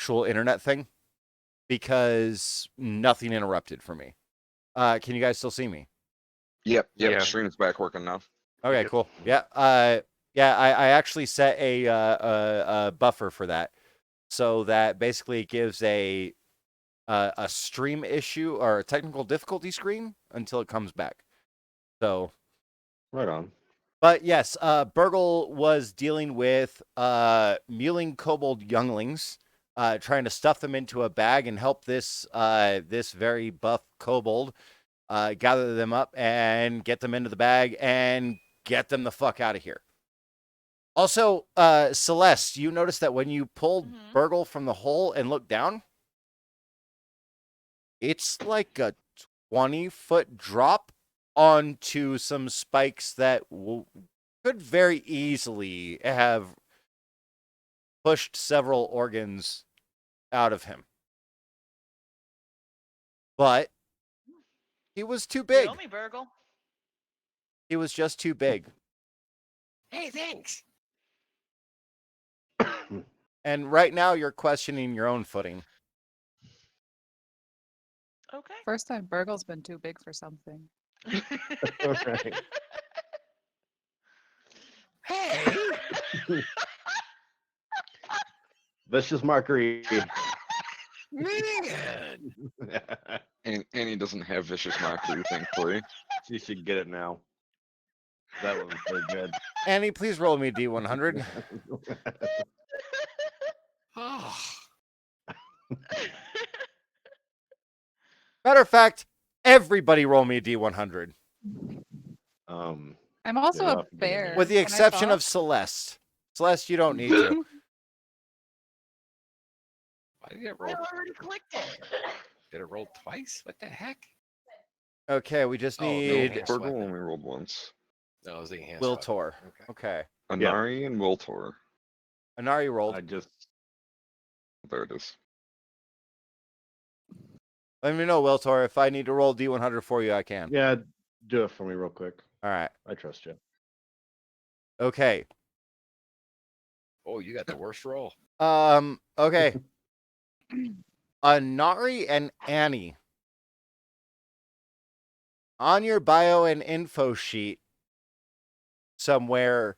actual internet thing because nothing interrupted for me. Can you guys still see me? Yep. Yeah. Stream's back working now. Okay, Yep. cool. Yeah. Yeah. I actually set a buffer for that, so that basically it gives a stream issue or a technical difficulty screen until it comes back. So, Right on. but yes, Burgle was dealing with mewling kobold younglings, trying to stuff them into a bag and help this this very buff kobold gather them up and get them into the bag and get them the fuck out of here. Also, Celeste, you noticed that when you pulled Burgle from the hole and looked down, it's like a 20-foot drop onto some spikes that could very easily have pushed several organs out of him. But he was too big. You owe me, Burgle. He was just too big. Hey, thanks. And right now you're questioning your own footing. Okay. First time Burgle's been too big for something. Right. Hey. Vicious Mockery. Man. And he doesn't have vicious mockery, thankfully. You should get it now. That one was pretty good. Annie, please roll me D100. Oh. Matter of fact, everybody roll me a D100. Um, I'm also Yeah, a I'll give it a bear. minute. With the Can I exception talk? of Celeste. Celeste, you don't need to. Why did it I roll? already clicked it. Did it roll twice? What the heck? Okay, we just Oh, no need hands. Burgle weapon. only rolled once. No, it was the enhanced Will weapon. Tor. Okay. Okay. Anari and Wiltor. Anari rolled. I just There it is. Let me know, Will Tor. If I need to roll D100 for you, I can. yeah, do it for me real quick. All right. I trust you. Okay. Oh, you got the worst roll. Okay. Anari and Annie. On your bio and info sheet somewhere,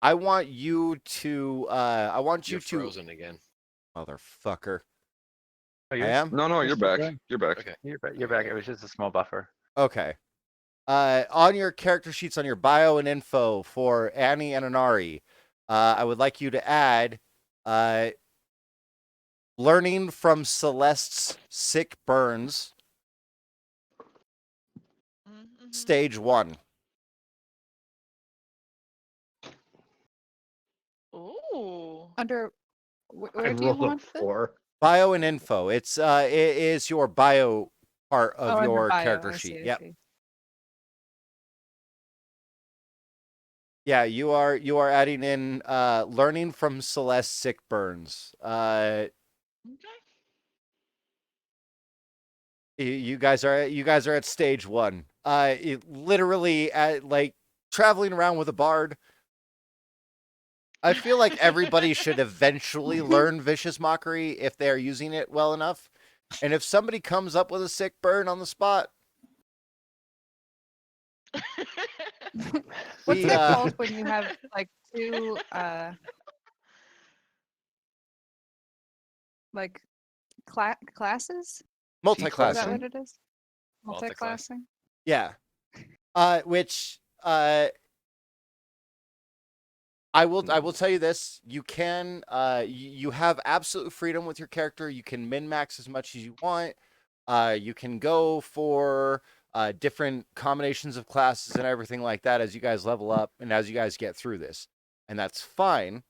I want you to You're frozen again. motherfucker. Oh, I you're, am? No, you're back. Okay. You're back. Okay. you're back. It was just a small buffer. Okay. On your character sheets on your bio and info for Annie and Anari, I would like you to add learning from Celeste's sick burns, Mhm. stage 1. Ooh. Under where I do you rolled a want this? 4. Bio and info. It is your bio part Oh, of under your bio, character I sheet. see, I Yep. see. Yeah, you are adding in learning from Celeste's sick burns. Okay. You guys are at stage 1. Literally at like traveling around with a bard. I feel like everybody should eventually learn Vicious Mockery if they're using it well enough. And if somebody comes up with a sick burn on the spot, What's The, that called when you have like two like classes? Is that multi-classing. what it is? Multi-class. Multi-classing? Yeah. Which I will tell you this, you can you have absolute freedom with your character. You can min-max as much as you want. You can go for different combinations of classes and everything like that as you guys level up and as you guys get through this. And that's fine.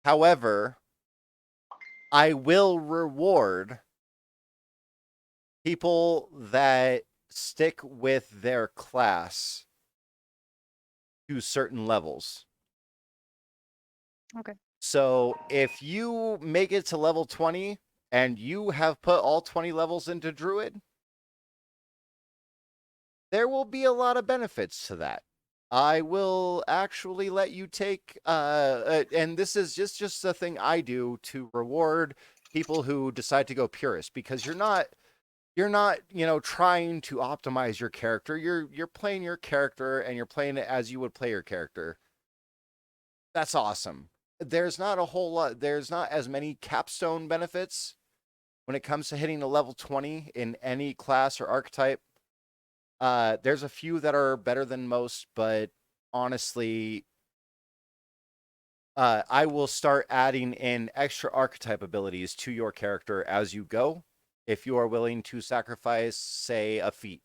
However, I will reward people that stick with their class to certain levels. Okay. So if you make it to level 20 and you have put all 20 levels into Druid, there will be a lot of benefits to that. I will actually let you take and this is just a thing I do to reward people who decide to go purist, because you're not, trying to optimize your character. You're playing your character and you're playing it as you would play your character. That's awesome. There's not a whole lot, there's not as many capstone benefits when it comes to hitting a level 20 in any class or archetype. There's a few that are better than most, but honestly, I will start adding in extra archetype abilities to your character as you go, if you are willing to sacrifice, say, a feat.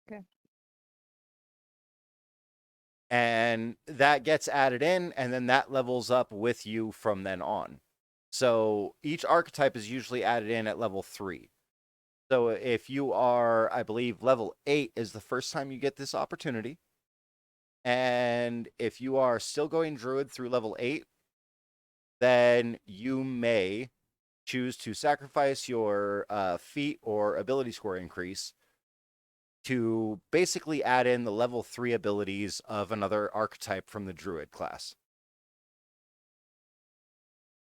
Okay. And that gets added in, and then that levels up with you from then on. So each archetype is usually added in at level 3. So if you are, I believe, level 8 is the first time you get this opportunity. And if you are still going Druid through level 8, then you may choose to sacrifice your feat or ability score increase to basically add in the level 3 abilities of another archetype from the Druid class,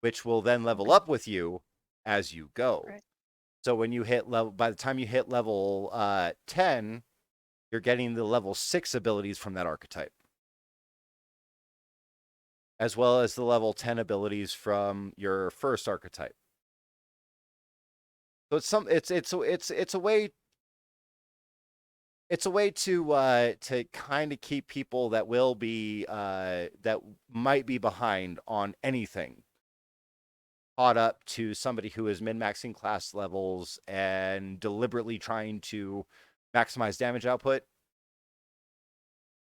which will then level up with you as you go. Right. So when you hit level, by the time you hit level 10, you're getting the level 6 abilities from that archetype, as well as the level 10 abilities from your first archetype. So it's a way to kind of keep people that will be that might be behind on anything caught up to somebody who is min-maxing class levels and deliberately trying to maximize damage output.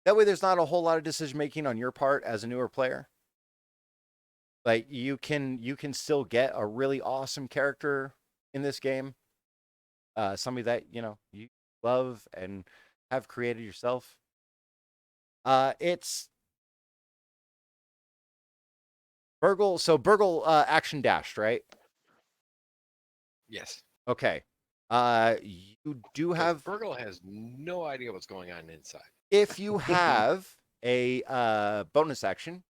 That way there's not a whole lot of decision making on your part as a newer player. Like you can still get a really awesome character in this game. Somebody that, you love and have created yourself. It's Burgle. So Burgle action dashed, right? Yes. Okay. You do have, Burgle has no idea what's going on inside. if you have a bonus action,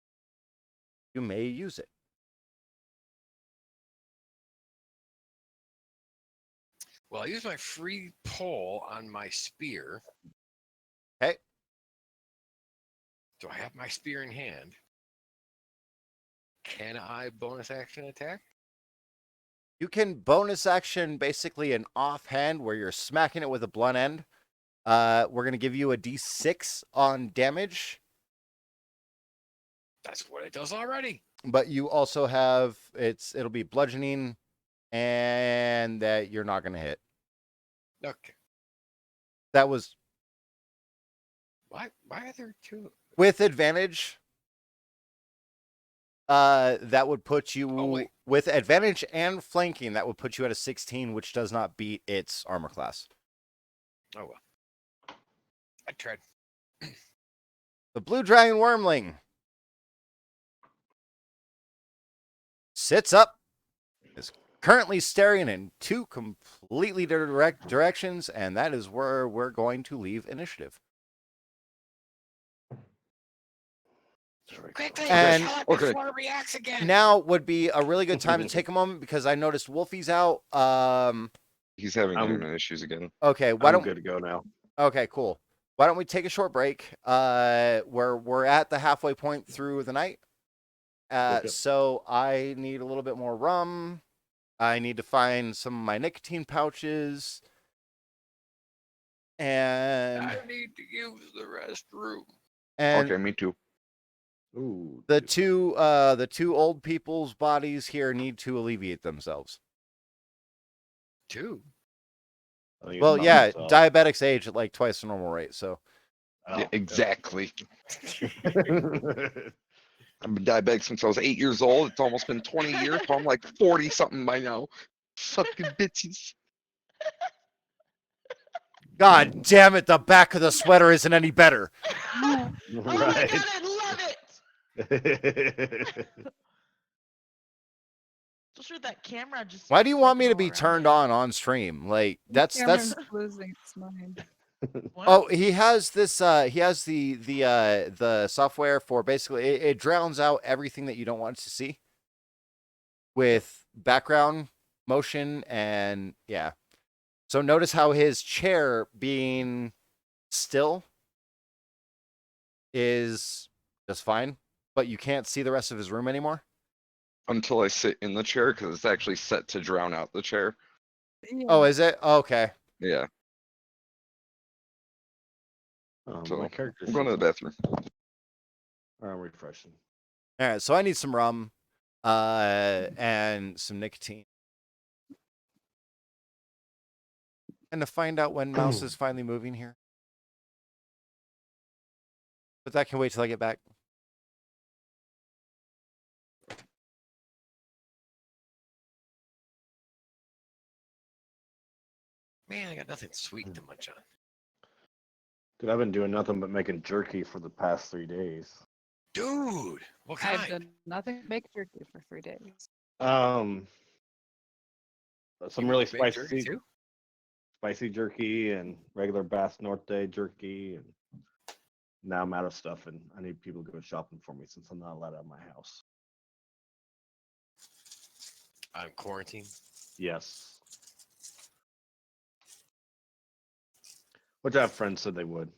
you may use it. Well, I use my free pull on my spear. Okay. So I have my spear in hand. Can I bonus action attack? You can bonus action basically an offhand where you're smacking it with a blunt end. We're going to give you a d6 on damage. That's what it does already. But you also have, it'll be bludgeoning, and that you're not going to hit. Okay. That was Why are there two? with advantage. That would put you wait. with advantage and flanking. That would put you at a 16, which does not beat its armor class. Oh well. I tried. The Blue Dragon Wormling sits up, is currently staring in two completely direct directions, and that is where we're going to leave initiative. Quickly, And- kill it Okay. before it reacts again. Now would be a really good time to take a moment because I noticed Wolfie's out. He's having I'm- internet issues again. Okay, why I'm don't good to go now. Okay, cool. Why don't we take a short break? We're at the halfway point through the night. Okay. So I need a little bit more rum. I need to find some of my nicotine pouches. And I need to use the restroom. Okay, me too. Ooh. the two old people's bodies here need to alleviate themselves. Two. I think it's Well, about yeah, myself. diabetics age at like twice the normal rate, so Oh, Yeah, exactly. okay. I've been diabetic since I was 8 years old. It's almost been 20 years, so I'm like 40 something by now. Fucking bitches. God damn it, the back of the sweater isn't any better. Oh my Right. god, I love it! Especially with that camera just. Why do you want me to flipping be all around turned you. on stream? Like that's Cameron's losing its mind. What? Oh, he has this. He has the software for basically it drowns out everything that you don't want to see with background motion and yeah. So notice how his chair being still is just fine, but you can't see the rest of his room anymore. Until I sit in the chair because it's actually set to drown out the chair. Oh, Yeah. is it? Okay. Yeah. So, my character. I'm going to the bathroom. I'm refreshing. All right. So I need some rum, and some nicotine, and to find out when Mouse is finally moving here. But that can wait till I get back. Man, I got nothing sweet to munch on. Dude, I've been doing nothing but making jerky for the past 3 days. Dude, what I've kind? done nothing. Make jerky for 3 days. Some You really make jerky spicy, too? spicy jerky and regular Bass Norte jerky, and now I'm out of stuff and I need people to go shopping for me since I'm not allowed out of my house. I'm quarantined. Yes. Which I have friends said they would.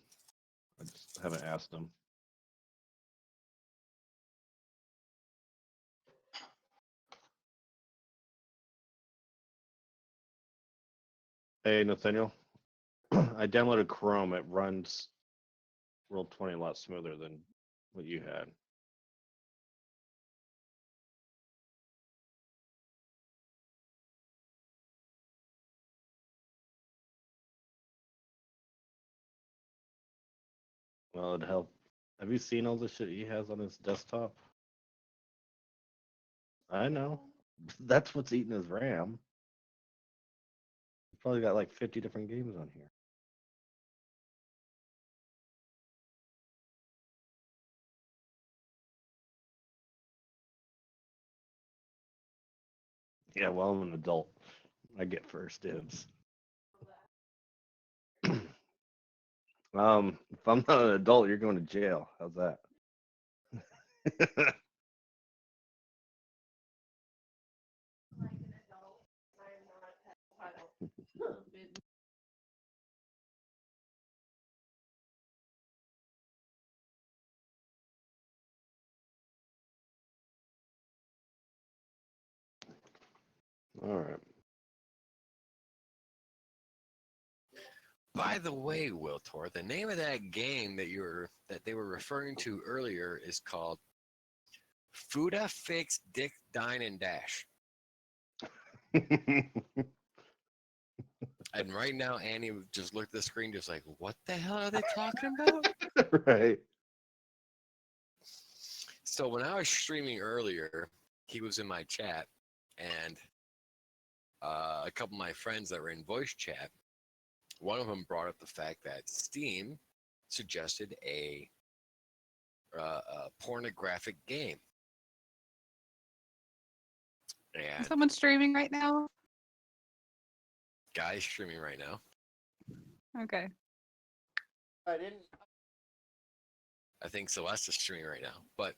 I just haven't asked them. Hey, Nathaniel. I downloaded Chrome. It runs Roll20 a lot smoother than what you had. Well, it'd help. Have you seen all the shit he has on his desktop? I know. That's what's eating his RAM. He's probably got like 50 different games on here. Yeah, well, I'm an adult. I get first dibs. If I'm not an adult, you're going to jail. How's that? All right. By the way, Wiltor, the name of that game that they were referring to earlier is called Fuda Fix Dick Dine and Dash. And right now, Annie just looked at the screen, just like, what the hell are they talking about? Right. So when I was streaming earlier, he was in my chat, and a couple of my friends that were in voice chat, one of them brought up the fact that Steam suggested a pornographic game. Is And someone streaming right now? guy's streaming right now. Okay. I didn't. I think Celeste is streaming right now. But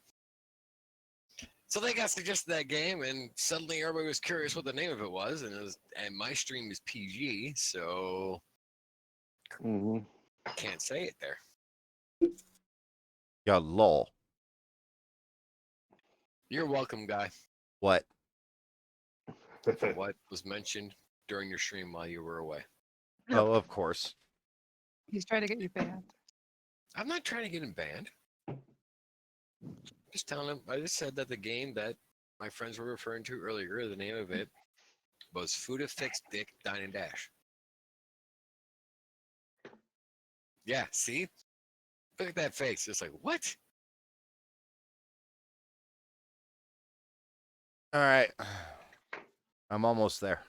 so they got suggested that game, and suddenly everybody was curious what the name of it was, and my stream is PG, so Mhm. I can't say it there. Yeah, lol. You're welcome, guy, What? for what was mentioned during your stream while you were away. Oh, of course. He's trying to get you banned. I'm not trying to get him banned. Just telling him. I just said that the game that my friends were referring to earlier, the name of it was Fuda Fix Dick Dine and Dash. Yeah, see? Look at that face. It's like, what? All right. I'm almost there.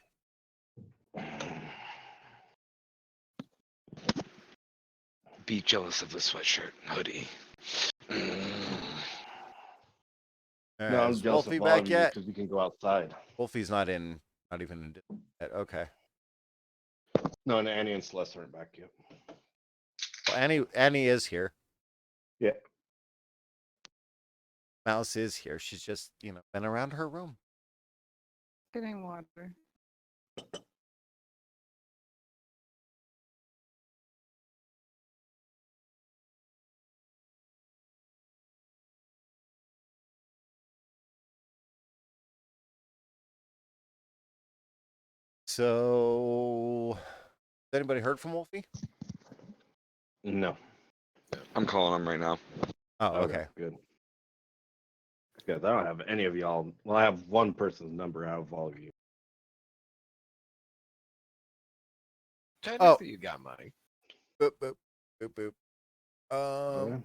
Be jealous of the sweatshirt and hoodie. All No, right, I'm is jealous Wolfie of back yet? because we can go outside. Wolfie's not in. Not even in yet. Okay. No, and Annie and Celeste aren't back yet. Well, Annie is here. Yeah. Mouse is here. She's just, been around her room. Getting water. So, has anybody heard from Wolfie? No. I'm calling him right now. Oh, okay. Good. Because I don't have any of y'all. Well, I have one person's number out of all of you. Technically, you got money. Boop, boop, boop, boop. Yeah.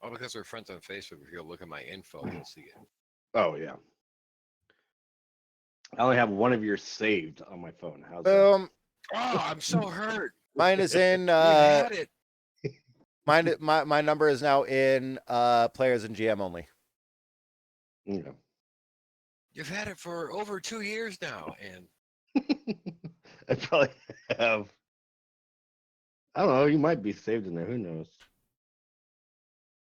Oh, because we're friends on Facebook. If you look at my info, you'll see it. Oh yeah. I only have one of yours saved on my phone. How's that? Boom. Oh, I'm so hurt. Mine is in, We've had it. my number is now in, players and GM only. Yeah. You've had it for over 2 years now, and I probably have. I don't know. You might be saved in there. Who knows?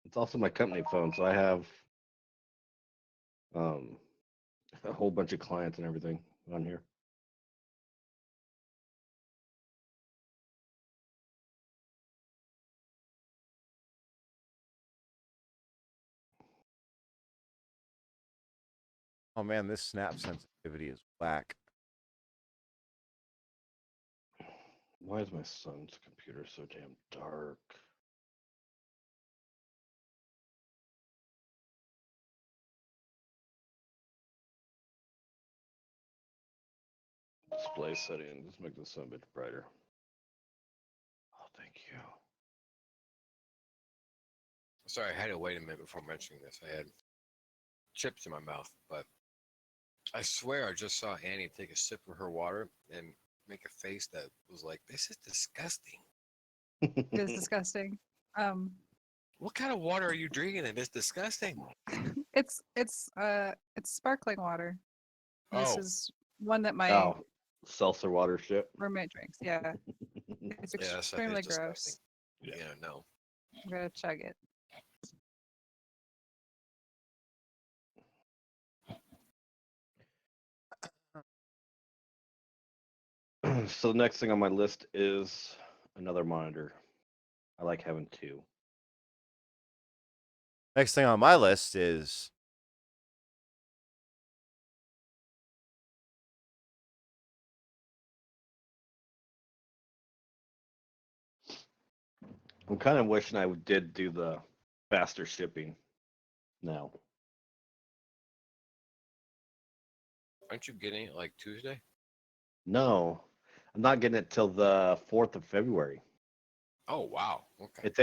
It's also my company phone, so I have a whole bunch of clients and everything on here. Oh man, this snap sensitivity is whack. Why is my son's computer so damn dark? Display settings. Let's make this a bit brighter. Oh, thank you. sorry, I had to wait a minute before mentioning this. I had chips in my mouth, but I swear I just saw Annie take a sip of her water and make a face that was like, "This is disgusting. It is disgusting. What kind of water are you drinking? And it's disgusting." It's sparkling water. This Oh. is one that my Oh, seltzer water shit. roommate drinks. Yeah, it's Yeah, that stuff extremely is gross. disgusting. Yeah, no. I'm gonna chug it. So the next thing on my list is another monitor. I like having two. Next thing on my list is I'm kind of wishing I did do the faster shipping now. Aren't you getting it like Tuesday? No, I'm not getting it till the 4th of February. Oh, wow. Okay. It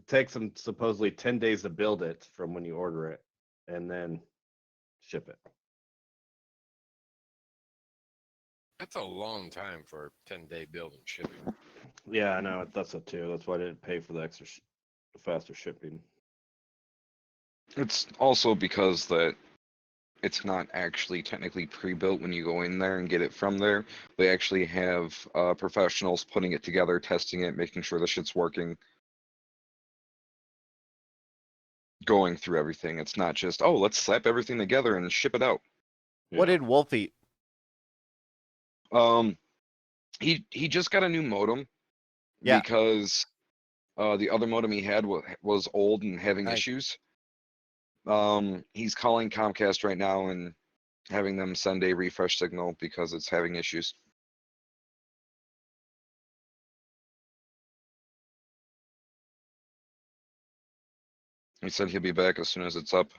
takes them supposedly 10 days to build it from when you order it and then ship it. That's a long time for a 10-day build and shipping. Yeah, I know. That's it too. That's why I didn't pay for the extra faster shipping. It's also because that it's not actually technically pre-built when you go in there and get it from there. They actually have professionals putting it together, testing it, making sure the shit's working, going through everything. It's not just, oh, let's slap everything together and ship it out. what Yeah. did Wolf eat? He just got a new modem Yeah. because the other modem he had was old and having Nice. issues. He's calling Comcast right now and having them send a refresh signal because it's having issues. He said he'll be back as soon as it's up.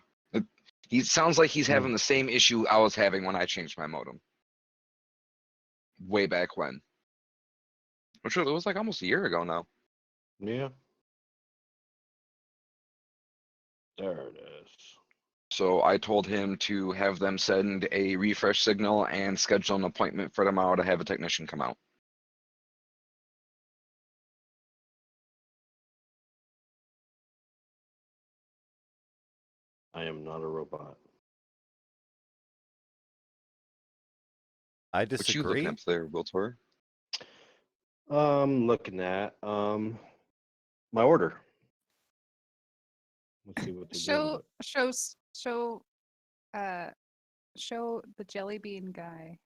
He sounds like he's having the same issue I was having when I changed my modem. Way back when. Which was like almost a year ago now. Yeah. There it is. So I told him to have them send a refresh signal and schedule an appointment for tomorrow to have a technician come out. I am not a robot. I What you looking disagree. up there, Wiltor? Looking at my order. Let's see what they do. Show the jelly bean guy.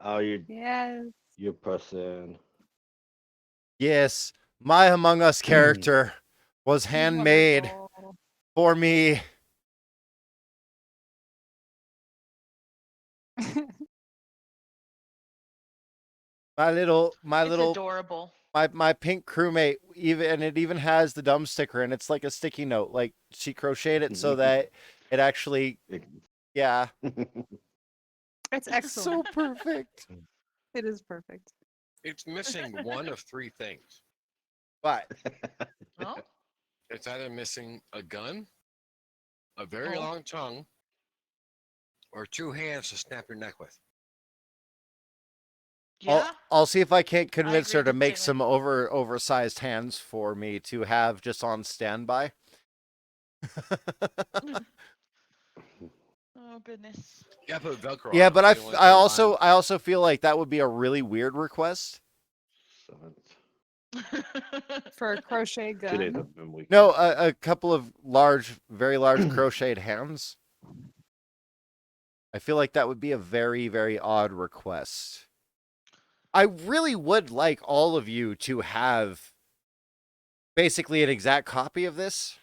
Oh, Yes. you're pressing. Yes, my Among Us character was he's handmade wonderful. for me. My It's little adorable. my pink crewmate, even, and it even has the dumb sticker, and it's like a sticky note. Like she crocheted it so that it actually, yeah, It's it's excellent. so perfect. It is perfect. It's missing one of three things. But Oh, It's either missing a gun, a very Oh. long tongue, or two hands to snap your neck with. yeah. I'll see if I can't convince agree her to make completely. some oversized hands for me to have just on standby. Oh goodness. Yeah, put Velcro Yeah, on 'em but so you don't wanna I go on- also feel like that would be a really weird request. For a crochet 2 days gun. have been weak. No, a couple of very large crocheted hands. I feel like that would be a very, very odd request. I really would like all of you to have basically an exact copy of this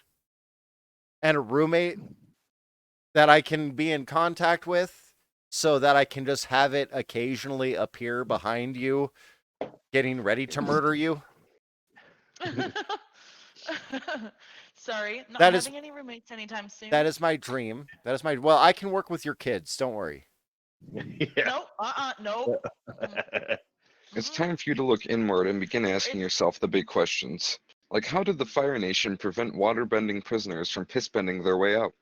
and a roommate that I can be in contact with so that I can just have it occasionally appear behind you getting ready to murder you. Sorry, not That is- having any roommates anytime soon. That is my dream. Well, I can work with your kids, don't worry. Yeah. No, no. It's time for you to look inward and begin asking yourself the big questions. Like, how did the Fire Nation prevent water-bending prisoners from piss-bending their way out?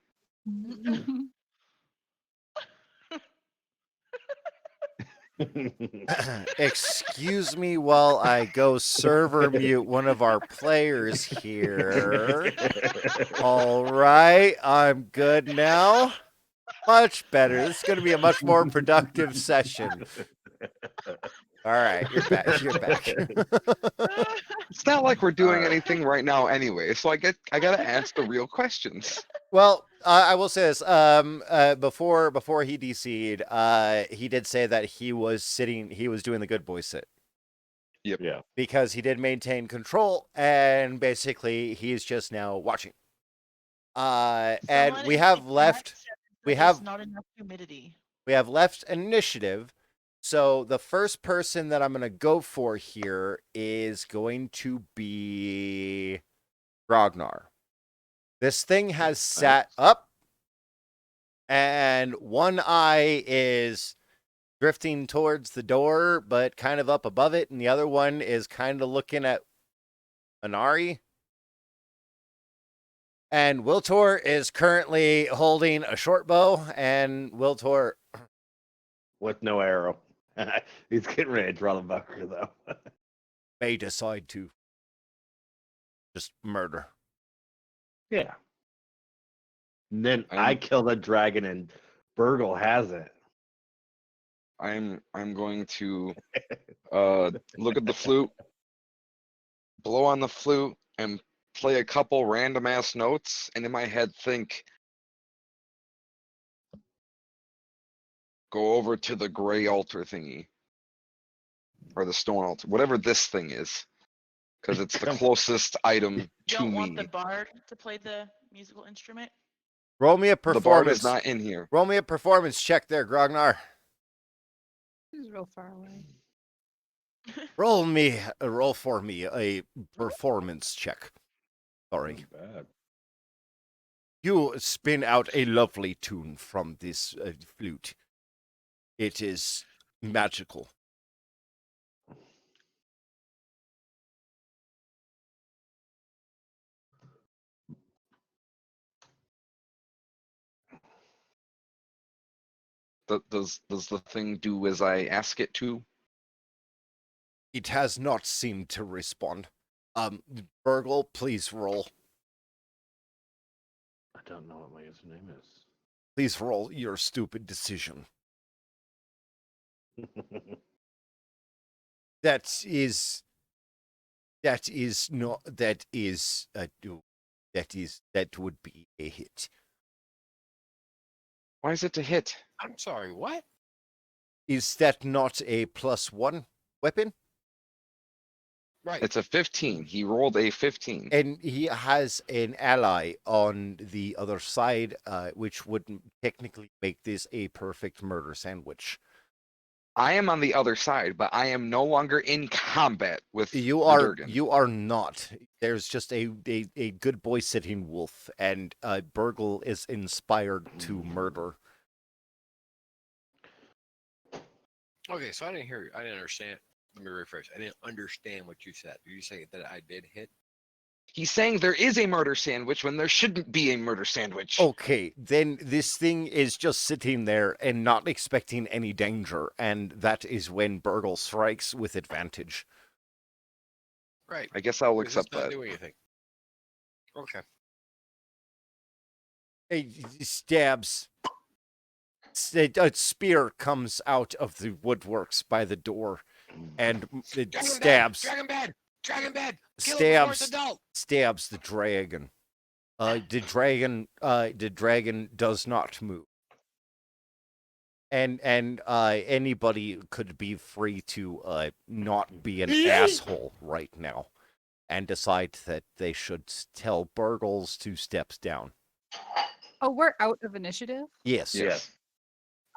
Excuse me while I go server mute one of our players here. All right, I'm good now. Much better. This is going to be a much more productive session. All right, you're back. You're back. It's not like we're doing Alright. anything right now anyway, so I gotta ask the real questions. Well, I will say this. Before he DC'd, he did say that he was doing the good boy sit Yeah. because he did maintain control, and basically he's just now watching. And Someone we in have the left. chat said we there's have- not enough humidity. We have left initiative. So the first person that I'm going to go for here is going to be Grognar. This thing has sat up, and one eye is drifting towards the door, but kind of up above it, and the other one is kind of looking at Anari. And Wiltor is currently holding a short bow, and Wiltor, With no arrow. He's getting ready to draw the bucker though. may decide to just murder. Yeah. And then I I'm- kill the dragon and Burgle has it. I'm going to look at the flute, blow on the flute, and play a couple random ass notes, and in my head think, go over to the gray altar thingy. Or the stone altar, whatever this thing is. Because it's the closest item to Don't want the me. bard to play the musical instrument. Roll me a The bard performance. is not in here. Roll me a performance check there, Grognar. He's real far away. Roll for me a performance check. Sorry. Not bad. You spin out a lovely tune from this flute. It is magical. Does the thing do as I ask it to? It has not seemed to respond. Burgle, please roll. I don't know what my username Please roll your stupid decision. is. That is That is not. That is. That would be a hit. Why is it a hit? I'm sorry, what? Is that not a +1 weapon? Right. It's a 15. He rolled a 15. And he has an ally on the other side, which would technically make this a perfect murder sandwich. I am on the other side, but I am no longer in combat with You the are Durgan. you are not. There's just a good boy sitting wolf, and Burgle is inspired to murder. Okay, so I didn't hear you. I didn't understand. Let me rephrase. I didn't understand what you said. Did you say that I did hit? He's saying there is a murder sandwich when there shouldn't be a murder sandwich. Okay, then this thing is just sitting there and not expecting any danger, and that is when Burgle strikes with advantage. Right. I guess I'll Because it's accept not that. doing anything. Okay. He stabs. A spear comes out of the woodworks by the door, and it Dragon stabs. Bad! Dragon Bad! Dragon Bad! Kill him before it's Stabs. adult! Stabs the dragon. The dragon does not move. And anybody could be free to not be an asshole right now, and decide that they should tell Burgles 2 steps down. Oh, we're out of initiative. Yes. Yes.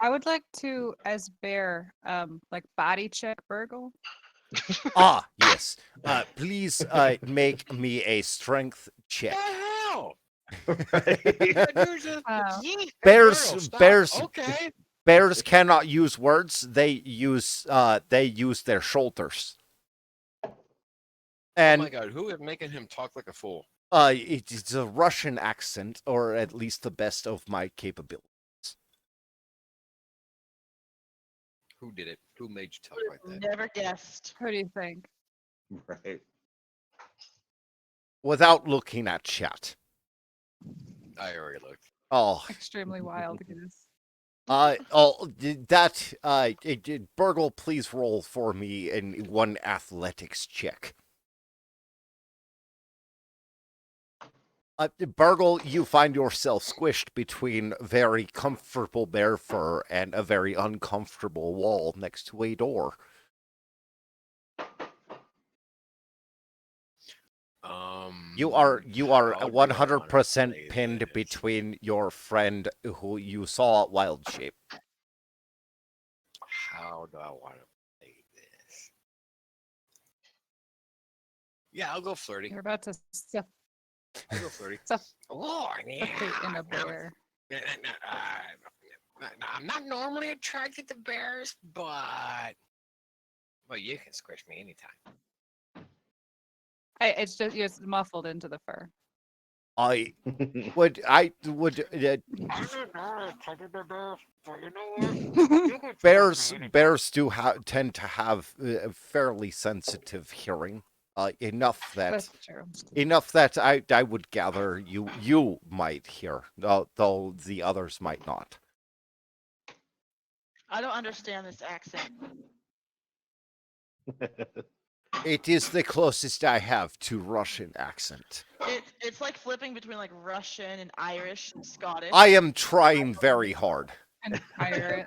I would like to, as Bear, like body check Burgle. Ah, yes. Please make me a strength check. What the hell? Right? You're just- Uh, Yeet, Bears- girl, stop. bears- Okay. Bears cannot use words. They use their shoulders. Oh And my god, who is making him talk like a fool? it's a Russian accent, or at least the best of my capability. Who did it? Who made you talk like that? Never guessed. what do you think? Right. Without looking at chat. I already looked. Oh, Extremely wild, goodness. Burgle, please roll for me in one athletics check. Burgle, you find yourself squished between very comfortable bear fur and a very uncomfortable wall next to a door. You are how do I 100% play pinned this? between your friend who you saw at Wild Shape. How do I want to play this? Yeah, I'll go flirty. You're about to I'll go flirty. Suff- Oh, yeah. suffocate in a bear. I'm not normally attracted to bears, but you can squish me anytime. It's just it's muffled into the fur. I would I'm not attracted to bears, but you know what? You can squish me anytime. bears do tend to have fairly sensitive hearing. Enough That's that true. I would gather you might hear, though the others might not. I don't understand this accent. It is the closest I have to Russian accent. It's like flipping between like Russian and Irish and Scottish. I am trying very hard. And pirate.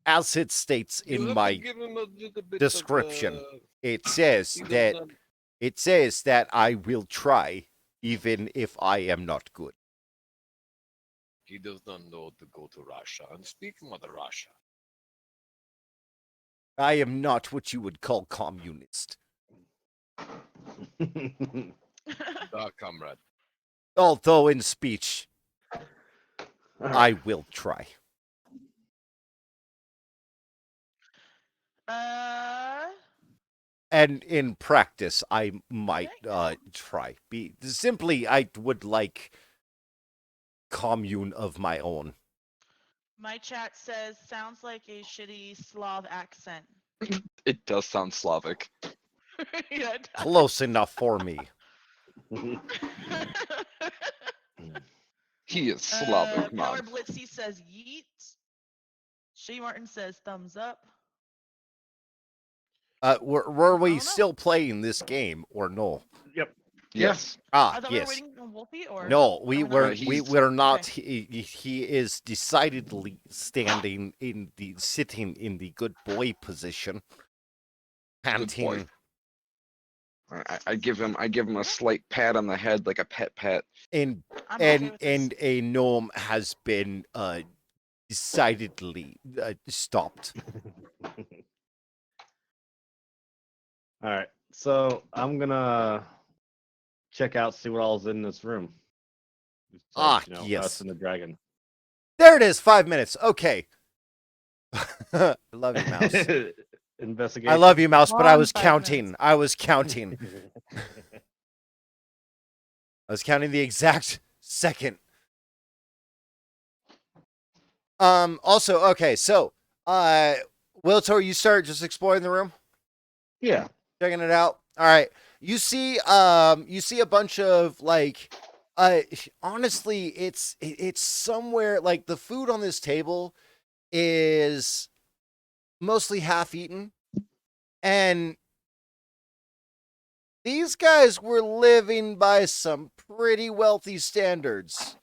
As it states You in have to my give him a little bit description, of, it says he does that not- it says that I will try, even if I am not good. he does not know to go to Russia. And speaking of Russia, I am not what you would call communist. comrade, Although in speech, I will try. And in practice, I might try. I would like commune of my own. My chat says sounds like a shitty Slav accent. It does sound Slavic. Yeah, it does. Close enough for me. He is Slavic, Power man. Blitzy says yeet. She Martin says thumbs up. Were we don't know. still playing this game or no? Yep. Yes. I thought we were Yes. waiting on Wolfie, or No, we are we not? were He's- we were not. He is decidedly sitting in the good boy position, Good boy. panting. I give him a slight pat on the head like a pet. And I'm okay with this. and a gnome has been decidedly stopped. All right. So I'm gonna check out, see what all's in this room. Besides, yes. us and the dragon. There it is. 5 minutes. Okay. I love you, mouse. Investigation. I love you, mouse. But I Long was 5 counting. minutes. I was counting. I was counting the exact second. Also, okay, so Wiltor, you start just exploring the room, Yeah. checking it out. All right. You see a bunch of like honestly, it's somewhere like the food on this table is mostly half eaten. And these guys were living by some pretty wealthy standards.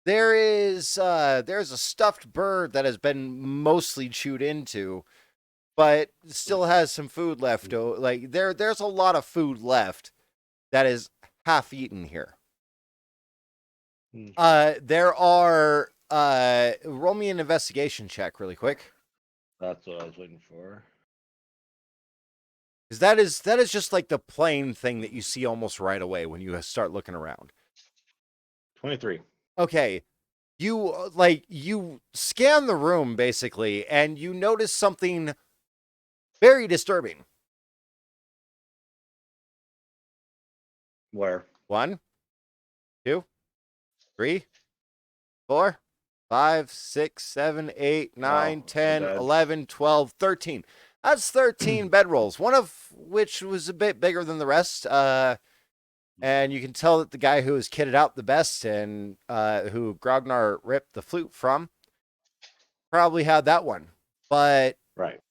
There's a stuffed bird that has been mostly chewed into, but still has some food left. Like there's a lot of food left that is half eaten here. There are roll me an investigation check really quick. That's what I was waiting for. Because that is just like the plain thing that you see almost right away when you start looking around. 23. Okay, you you scan the room basically, and you notice something very disturbing. Where? 1, 2, 3, 4, 5, 6, 7, 8, 9, 10, bed. 11, 12, 13. That's 13 bedrolls, one of which was a bit bigger than the rest. And you can tell that the guy who was kitted out the best and who Grognar ripped the flute from probably had that one. But Right.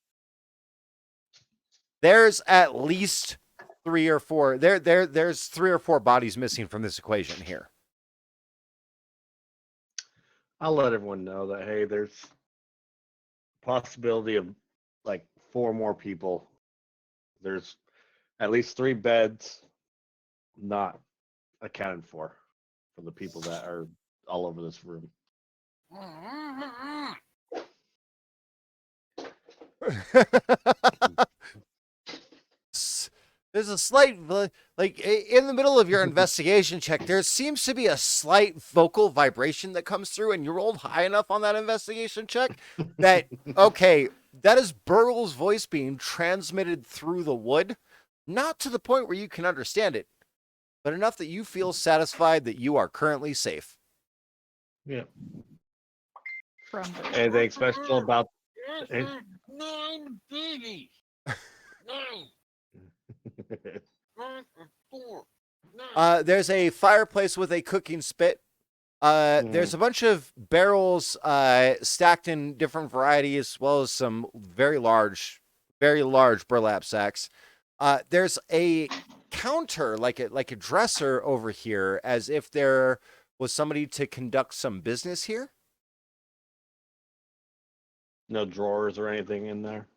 there's at least 3 or 4. There's 3 or 4 bodies missing from this equation here. I'll let everyone know that, hey, there's possibility of like 4 more people. There's at least 3 beds not accounted for the people that are all over this room. There's a slight, like in the middle of your investigation check, there seems to be a slight vocal vibration that comes through, and you rolled high enough on that investigation check that, okay, that is Burgle's voice being transmitted through the wood, not to the point where you can understand it, but enough that you feel satisfied that you are currently safe. Yeah. From the Anything special about eh? 9, baby. 9. 9 and 4. 9. There's a fireplace with a cooking spit. There's a bunch of barrels stacked in different varieties, as well as some very large burlap sacks. There's a counter, like a dresser over here, as if there was somebody to conduct some business here. No drawers or anything in there?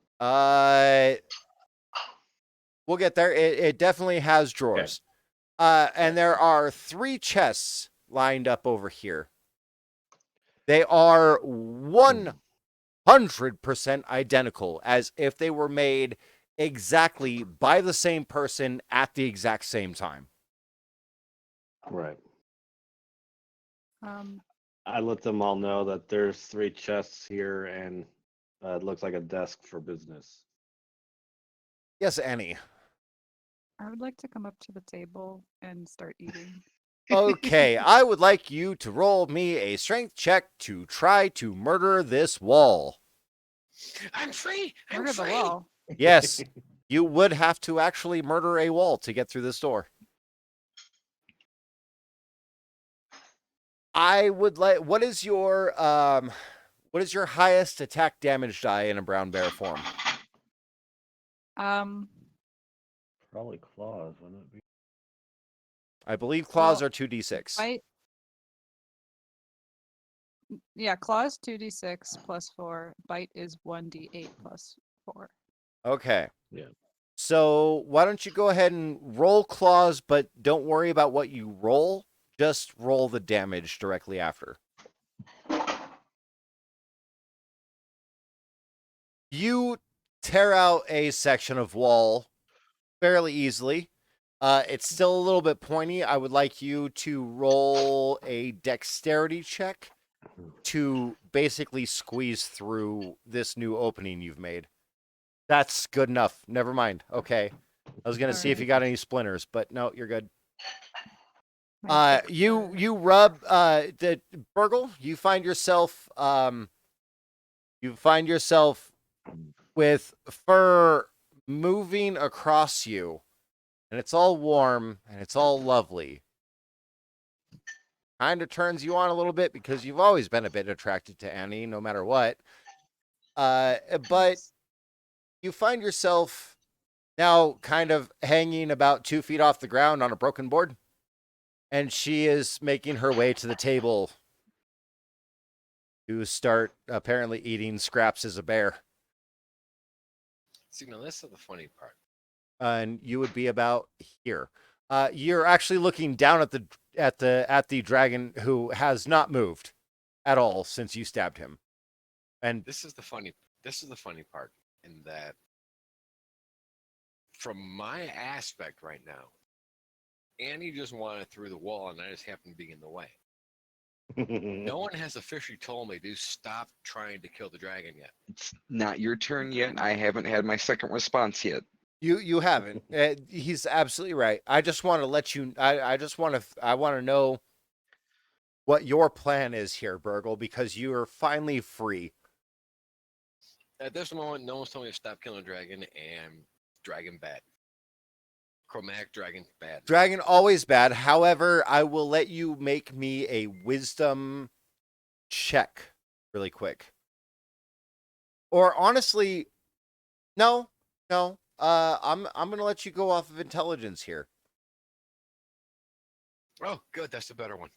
We'll get there. It definitely has drawers. And there are 3 chests lined up over here. They are 100% identical, as if they were made exactly by the same person at the exact same time. Right. um I let them all know that there's 3 chests here and it looks like a desk for business. Yes, Annie. I would like to come up to the table and start eating. Okay, I would like you to roll me a strength check to try to murder this wall. I'm free. I'm Murder the free. wall. Yes, you would have to actually murder a wall to get through this door. I would like. What is your highest attack damage die in a brown bear form? Probably claws, wouldn't it be? I believe claws Well, are 2d6. bite. Yeah, claws 2d6 plus 4. Bite is 1d8 plus 4. Okay. Yeah. So why don't you go ahead and roll claws, but don't worry about what you roll. Just roll the damage directly after. You tear out a section of wall fairly easily. It's still a little bit pointy. I would like you to roll a dexterity check to basically squeeze through this new opening you've made. That's good enough. Never mind. Okay. I was gonna see if you got any splinters, but no, you're good. My You rub the Burgle. You find yourself with fur moving across you, and it's all warm and it's all lovely. Kind of turns you on a little bit because you've always been a bit attracted to Annie, no matter what. But you find yourself now kind of hanging about 2 feet off the ground on a broken board. And she is making her way to the table to start apparently eating scraps as a bear. See, now this is the funny part. And you would be about here. You're actually looking down at the dragon, who has not moved at all since you stabbed him. And This is the funny part in that from my aspect right now, Annie just wanted through the wall and I just happened to be in the way. No one has officially told me to stop trying to kill the dragon yet. It's not your turn yet. I haven't had my second response yet. you haven't. He's absolutely right. I just want to let you. I want to know what your plan is here, Burgle, because you are finally free. At this moment, no one's told me to stop killing a dragon, and dragon bad. Chromatic dragon bad. Dragon always bad. However, I will let you make me a wisdom check really quick. Or honestly, no. I'm gonna let you go off of intelligence here. Oh, good. That's the better one.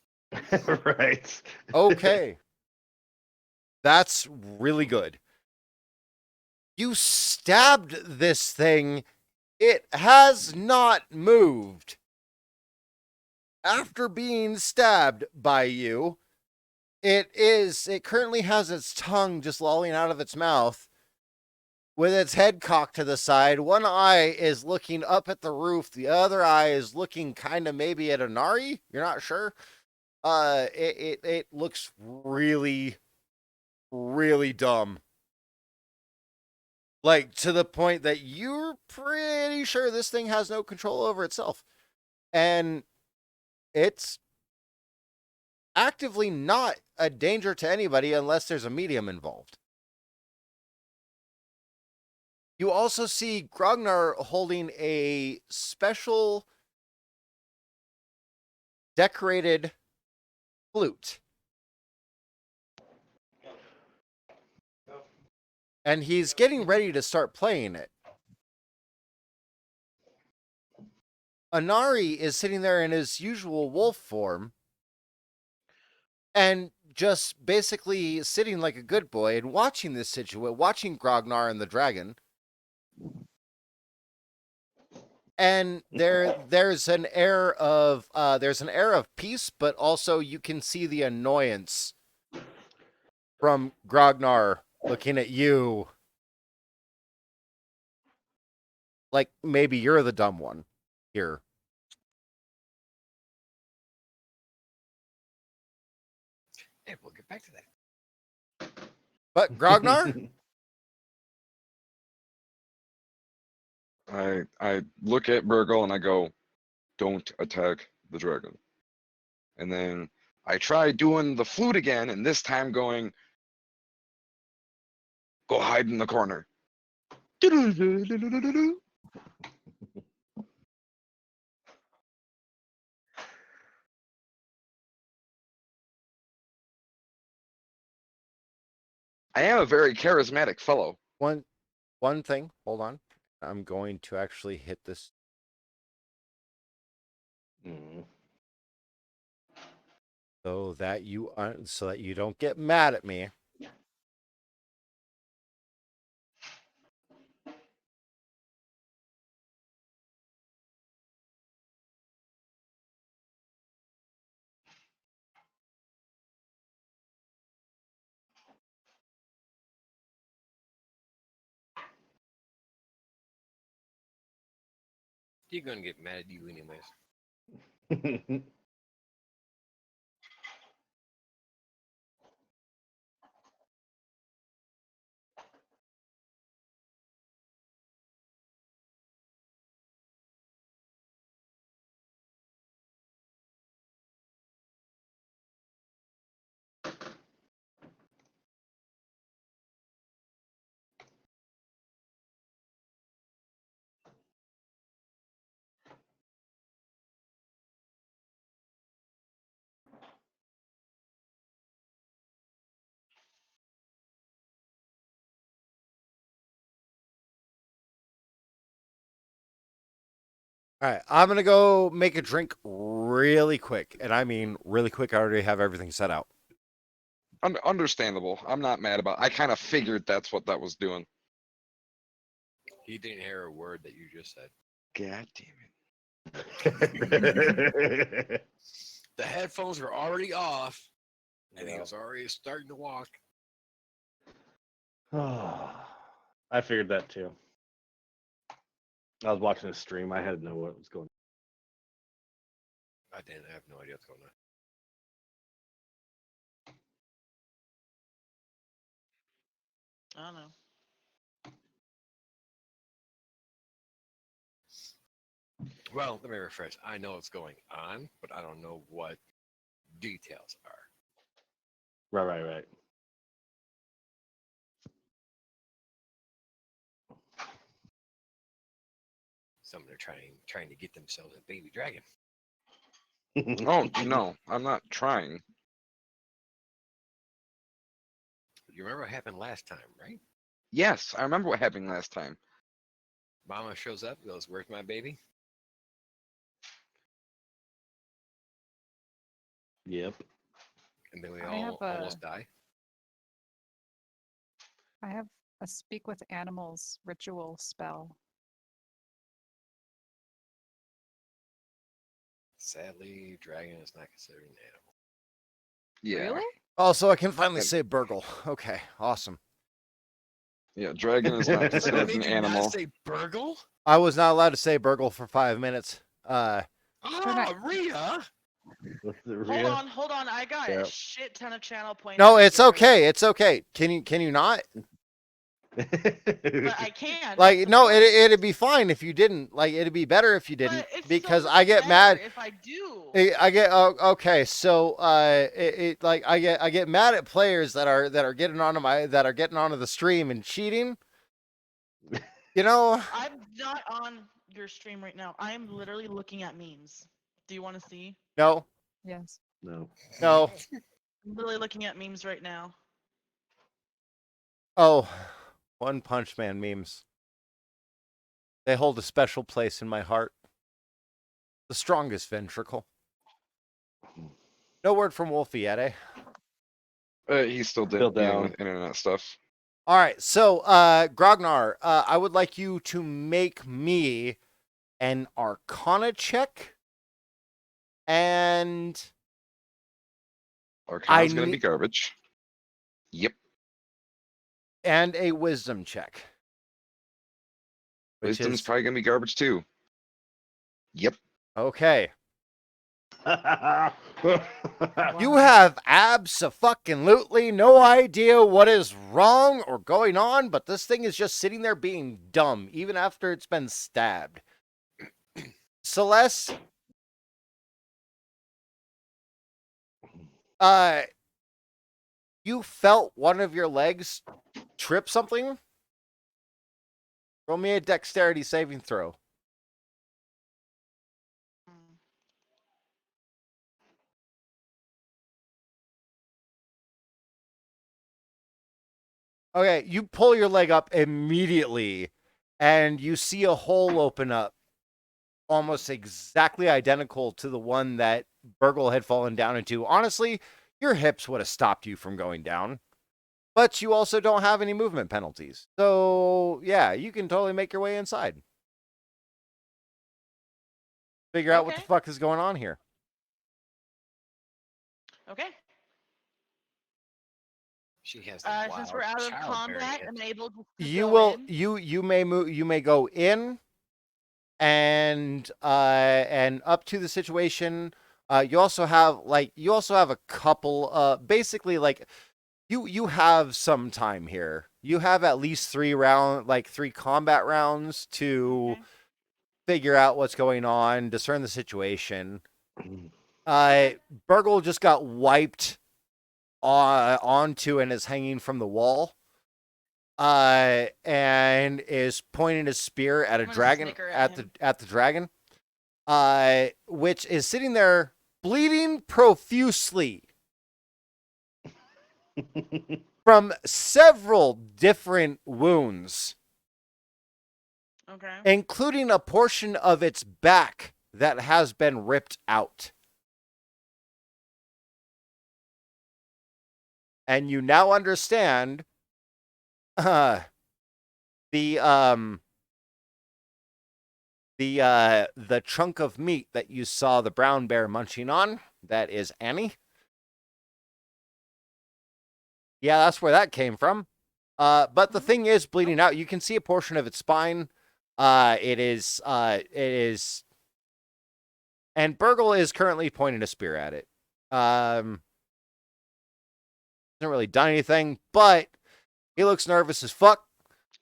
Right. Okay. That's really good. You stabbed this thing. It has not moved. After being stabbed by you, it currently has its tongue just lolling out of its mouth with its head cocked to the side. One eye is looking up at the roof. The other eye is looking kind of maybe at Inari. You're not sure. It looks really, really dumb. Like, to the point that you're pretty sure this thing has no control over itself. And it's actively not a danger to anybody unless there's a medium involved. You also see Grognar holding a special decorated flute. And he's getting ready to start playing it. Inari is sitting there in his usual wolf form and just basically sitting like a good boy and watching this situation, watching Grognar and the dragon. And there's an air of peace, but also you can see the annoyance from Grognar looking at you like maybe you're the dumb one here. Hey, we'll get back to that. But Grognar, I look at Burgle and I go, "Don't attack the dragon." And then I try doing the flute again, and this time going, "Go hide in the corner." I am a very charismatic fellow. one thing, hold on. I'm going to actually hit this. Mm. So that you don't get mad at me. You're gonna get mad at you anyways. All right, I'm gonna go make a drink really quick, and I mean really quick. I already have everything set out. Understandable. I'm not mad about. I kind of figured that's what that was doing. He didn't hear a word that you just said. God damn it. The headphones were already off, and he Yeah. was already starting to walk. I figured that too. I was watching a stream. I had to know what was going I didn't. I have no idea what's going on. I don't know. Well, let me refresh. I know what's going on, but I don't know what details are. Right. Some are trying to get themselves a baby dragon. Oh no, I'm not trying. You remember what happened last time, right? Yes, I remember what happened last time. Mama shows up, goes, "Where's my baby?" Yep. And then we I have all almost die. I have a speak with animals ritual spell. Sadly, dragon is not considered an animal. Yeah. Really? Oh, so I can finally Yep. say burgle. Okay, awesome. Yeah, dragon is not What considered made an you animal. not say burgle? I was not allowed to say burgle for 5 minutes. not- Oh, Rhea! What's the Hold on. I got Yeah. a shit ton of channel points. No, to it's get rid of. okay. It's okay. Can you not? But I can. Like, that's the no, point. it'd be fine if you didn't. Like, it'd be better if you didn't, But it's because so I much get mad. better if I do. I get okay. So like I get mad at players that are getting onto the stream and cheating. You know, I'm not on your stream right now. I'm literally looking at memes. Do you want to see? no, Yes. No. no. I'm literally looking at memes right now. Oh, One Punch Man memes. They hold a special place in my heart. The strongest ventricle. No word from Wolfie yet, eh? He's still Still dealing down. with internet stuff. All right, so Grognar, I would like you to make me an Arcana check, and Arcana's gonna ne- be garbage. Yep. and a Wisdom check. Which Wisdom's is probably gonna be garbage too. Yep. okay. You Wow. have abso-fucking-lutely no idea what is wrong or going on, but this thing is just sitting there being dumb, even after it's been stabbed. Celeste, you felt one of your legs trip something? Roll me a dexterity saving throw. Hmm. Okay, you pull your leg up immediately, and you see a hole open up, almost exactly identical to the one that Burgle had fallen down into. Honestly, your hips would have stopped you from going down, but you also don't have any movement penalties. So, yeah, you can totally make your way inside. Figure out what the Okay. fuck is going on here. Okay. She has the wild Since we're out of child combat, variant. I'm able to You go will in. you may move, you may go in and up to the situation. You also have a couple basically like you have some time here. You have at least 3 combat rounds to Okay. figure out what's going on, discern the situation. Burgle just got wiped onto and is hanging from the wall. And is pointing his spear at a I'm gonna dragon snicker at at the dragon, which is sitting there bleeding profusely from several different wounds, Okay. including a portion of its back that has been ripped out. And you now understand the chunk of meat that you saw the brown bear munching on. That is Annie. Yeah, that's where that came from. But the thing is bleeding out. You can see a portion of its spine. It is, and Burgle is currently pointing a spear at it. Hasn't really done anything, but he looks nervous as fuck.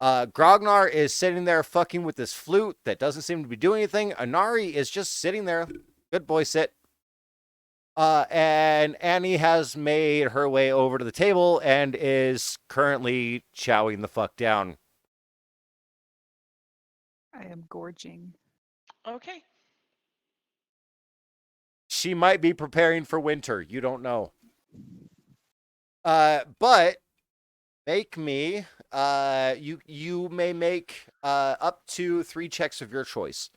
Grognar is sitting there fucking with this flute that doesn't seem to be doing anything. Anari is just sitting there. Good boy, sit. And Annie has made her way over to the table and is currently chowing the fuck down. I am gorging. Okay. She might be preparing for winter. You don't know. But make me, you may make up to 3 checks of your choice.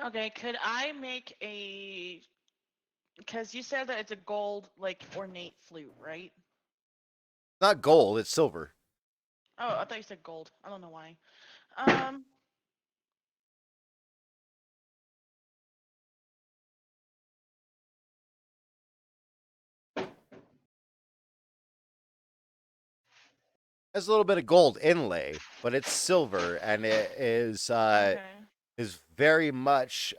Okay. Could I make a? Because you said that it's a gold, like ornate flute, right? Not gold, it's silver. Oh, I thought you said gold. I don't know why. Um. Has a little bit of gold inlay, but it's silver, and it is Okay. very much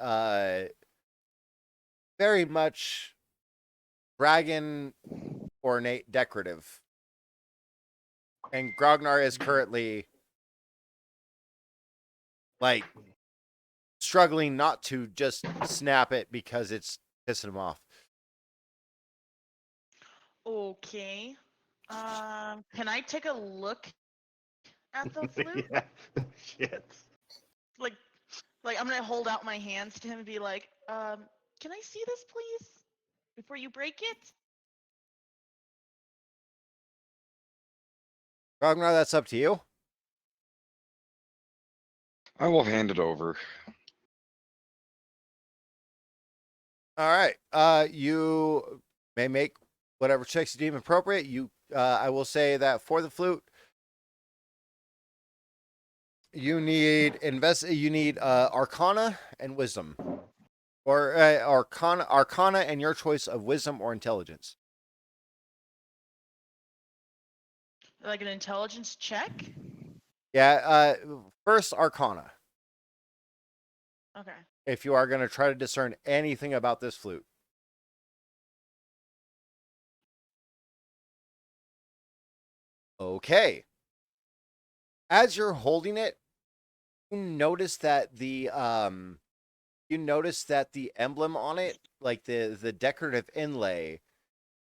dragon ornate decorative. And Grognar is currently like struggling not to just snap it because it's pissing him off. Okay. Can I take a look at the flute? Yeah. Shit. Like, I'm gonna hold out my hands to him and be like, can I see this, please, before you break it? Grognar, that's up to you. I will hand it over. All right. You may make whatever checks you deem appropriate. I will say that for the flute, you need Arcana and Wisdom, or Arcana and your choice of Wisdom or Intelligence. Like an intelligence check? Yeah. First Arcana, Okay. if you are going to try to discern anything about this flute. Okay. As you're holding it, you notice that the emblem on it, like the decorative inlay,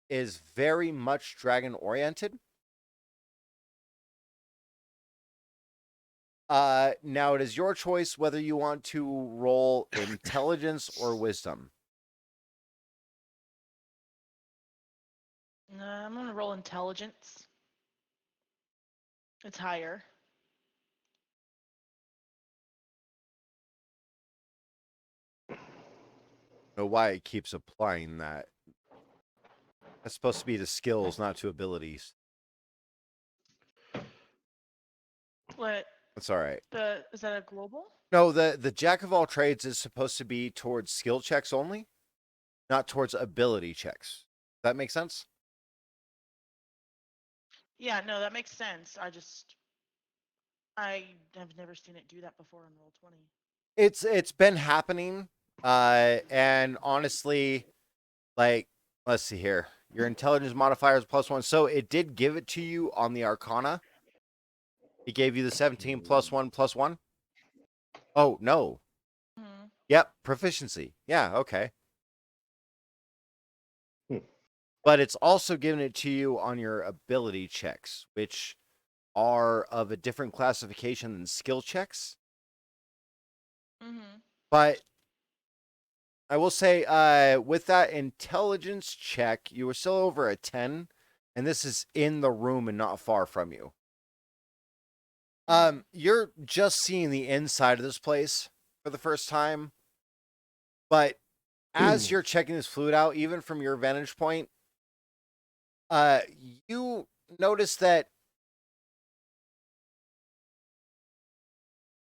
is very much dragon oriented. Now it is your choice whether you want to roll intelligence or wisdom. I'm gonna roll intelligence. It's higher. Know why it keeps applying that. That's supposed to be to skills, not to abilities. What? That's all right. Is that a global? No, the jack of all trades is supposed to be towards skill checks only, not towards ability checks. That makes sense? Yeah, no, that makes sense. I have never seen it do that before on Roll20. It's been happening, and honestly, like, let's see here. Your intelligence modifier is +1, so it did give it to you on the Arcana. It gave you the 17 +1 +1. Oh no. Hmm. Yep, proficiency. Yeah, okay. Hmm. But it's also giving it to you on your ability checks, which are of a different classification than skill checks. Mm-hmm. But I will say, with that intelligence check, you were still over a 10, and this is in the room and not far from you. You're just seeing the inside of this place for the first time, but as you're checking this fluid out, even from your vantage point, you notice that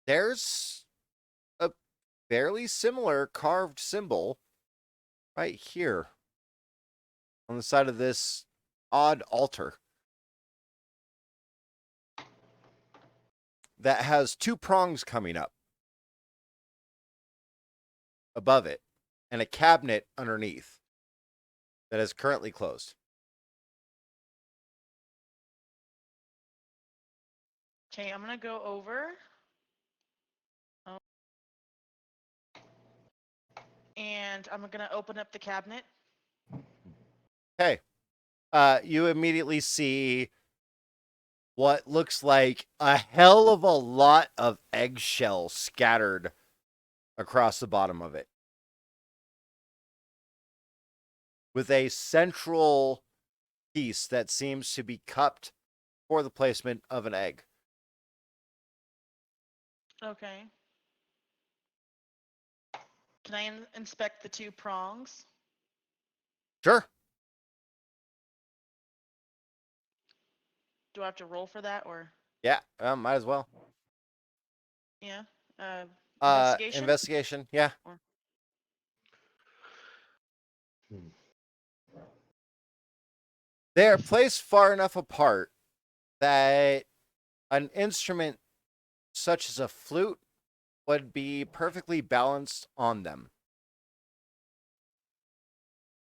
there's a fairly similar carved symbol right here on the side of this odd altar that has two prongs coming up above it and a cabinet underneath that is currently closed. Okay, I'm gonna go over. Oh. And I'm gonna open up the cabinet. Okay. You immediately see what looks like a hell of a lot of eggshells scattered across the bottom of it, with a central piece that seems to be cupped for the placement of an egg. Okay. Can I inspect the two prongs? Sure. Do I have to roll for that or? Yeah, might as well. Yeah. Investigation? Investigation, yeah. Hmm. They're placed far enough apart that an instrument such as a flute would be perfectly balanced on them.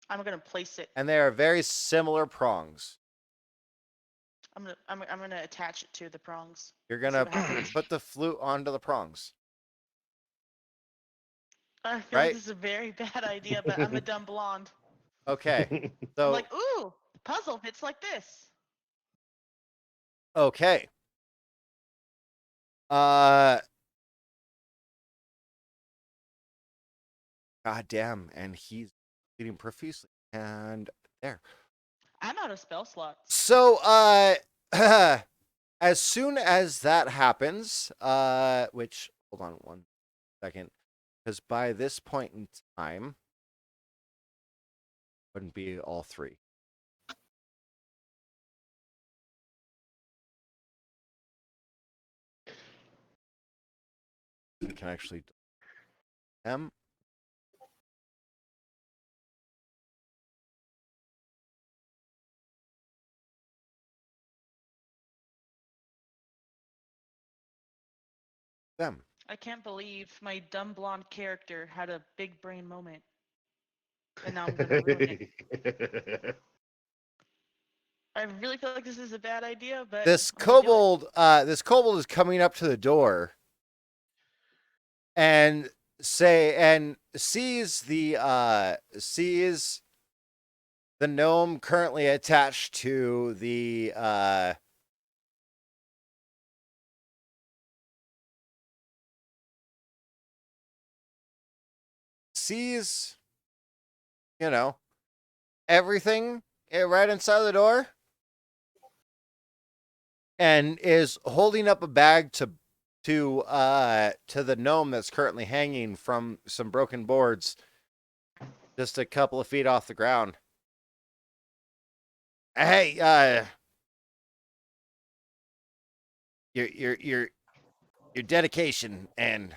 I'm gonna place it. And they are very similar prongs. I'm gonna attach it to the prongs. You're See gonna what happens. put the flute onto the prongs. I feel Right? like this is a very bad idea, but I'm a dumb blonde. Okay. I'm So like, ooh, the puzzle fits like this. okay. God damn, and he's bleeding profusely. And there. I'm out of spell slots. So as soon as that happens, which hold on one second. Because by this point in time, wouldn't be all three. We can actually them. Them. I can't believe my dumb blonde character had a big brain moment. And now I'm gonna ruin it. I really feel like this is a bad idea, but This I'm gonna do it. this kobold is coming up to the door and sees the gnome currently attached to the sees, you know, everything right inside the door and is holding up a bag to the gnome that's currently hanging from some broken boards just a couple of feet off the ground. Hey, your dedication and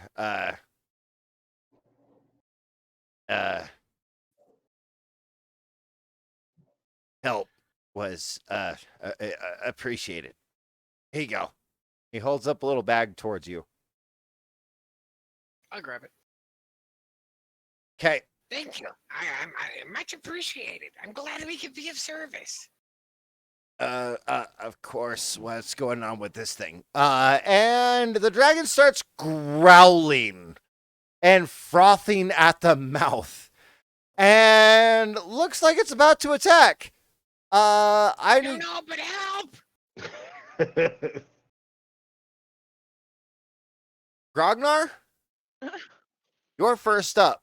help was appreciated. Here you go. He holds up a little bag towards you. I'll grab it. Okay. Thank you. I much appreciated. I'm glad we could be of service. Of course, what's going on with this thing? And the dragon starts growling and frothing at the mouth. And looks like it's about to attack. I No, need no, but help! Grognar? You're first up.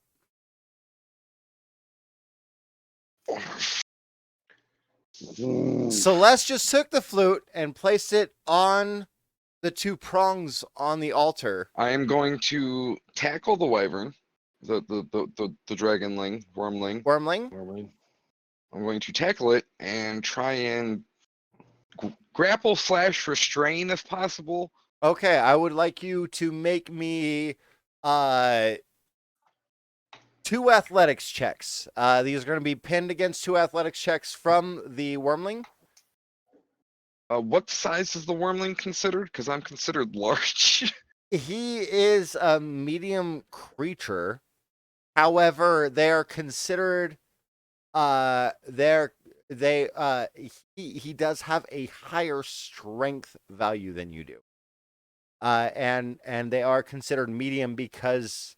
Celeste just took the flute and placed it on the two prongs on the altar. I am going to tackle the wyvern, the dragonling, wormling. Wormling? I'm going to tackle it and try and grapple / restrain if possible. Okay, I would like you to make me 2 athletics checks. These are going to be pinned against 2 athletics checks from the wormling. What size is the wormling considered? Because I'm considered large. He is a medium creature. However, they are considered he does have a higher strength value than you do. And they are considered medium because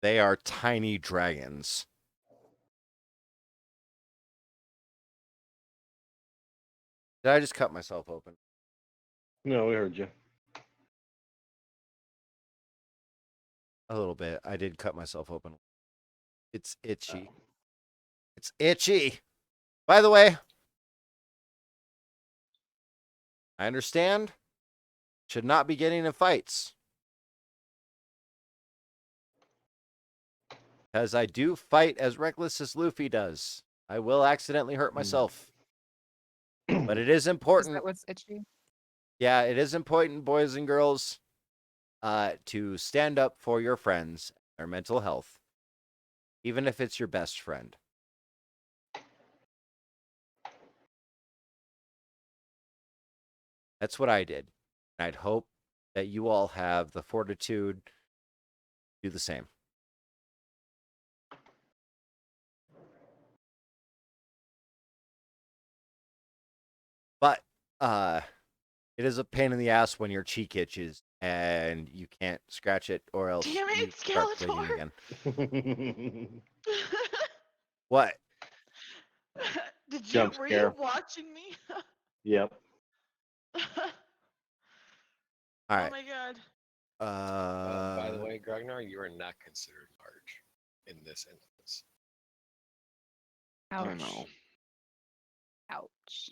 they are tiny dragons. Did I just cut myself open? No, we heard you. A little bit. I did cut myself open. It's itchy. It's itchy. By the way, I understand. Should not be getting in fights. Because I do fight as reckless as Luffy does. I will accidentally hurt myself. But it is Is important. that what's itchy? Yeah, it is important, boys and girls, to stand up for your friends, their mental health, even if it's your best friend. That's what I did. And I'd hope that you all have the fortitude to do the same. But it is a pain in the ass when your cheek itches and you can't scratch it, or else Damn it, you start bleeding Skeletor. again. What? Did you Jump were scare. you watching me? Yep. All Oh right. my god. By the way, Grognar, you are not considered large in this instance. Ouch. I know. Ouch.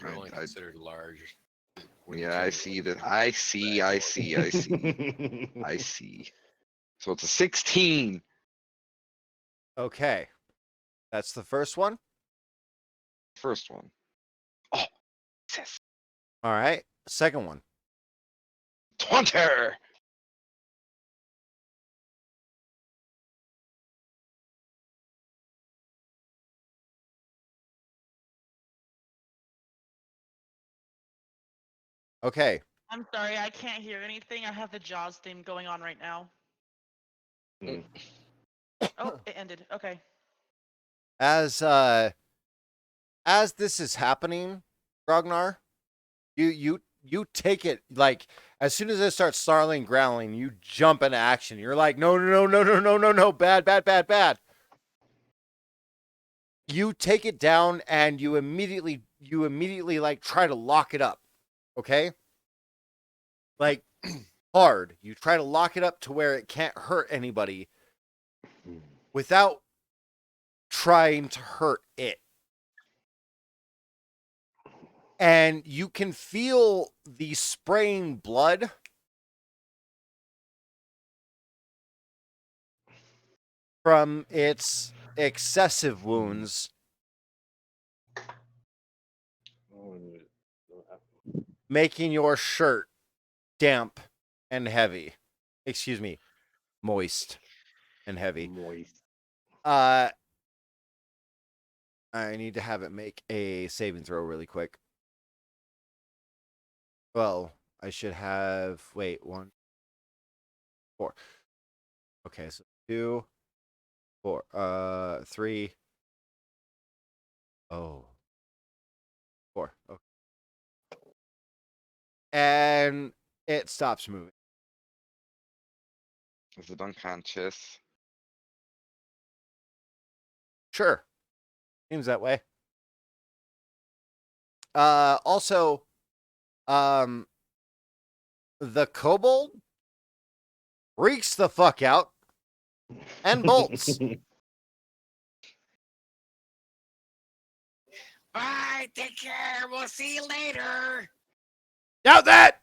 You're only I- considered large. when you Yeah, I kill see the- that. I see. I see. So it's a 16. Okay. That's the first one. First one. Oh, yes. All right. Second one. 20. Okay. I'm sorry, I can't hear anything. I have the Jaws theme going on right now. Mm. Oh, it ended. Okay. As this is happening, Grognar, you take it like as soon as it starts snarling, growling, you jump into action. You're like, no, bad. You take it down and you immediately like try to lock it up. Okay? Like hard. You try to lock it up to where it can't hurt anybody. without trying to hurt it. And you can feel the spraying blood from its excessive wounds making your shirt damp and heavy. Excuse me, moist and heavy. Moist. I need to have it make a saving throw really quick. Well, I should have. Wait, 1, 4. Okay, so 2, 4, 3. Oh, 4. Okay. And it stops moving. Is it unconscious? Sure. Seems that way. Also, the kobold freaks the fuck out and bolts. Bye. Take care. We'll see you later. Now that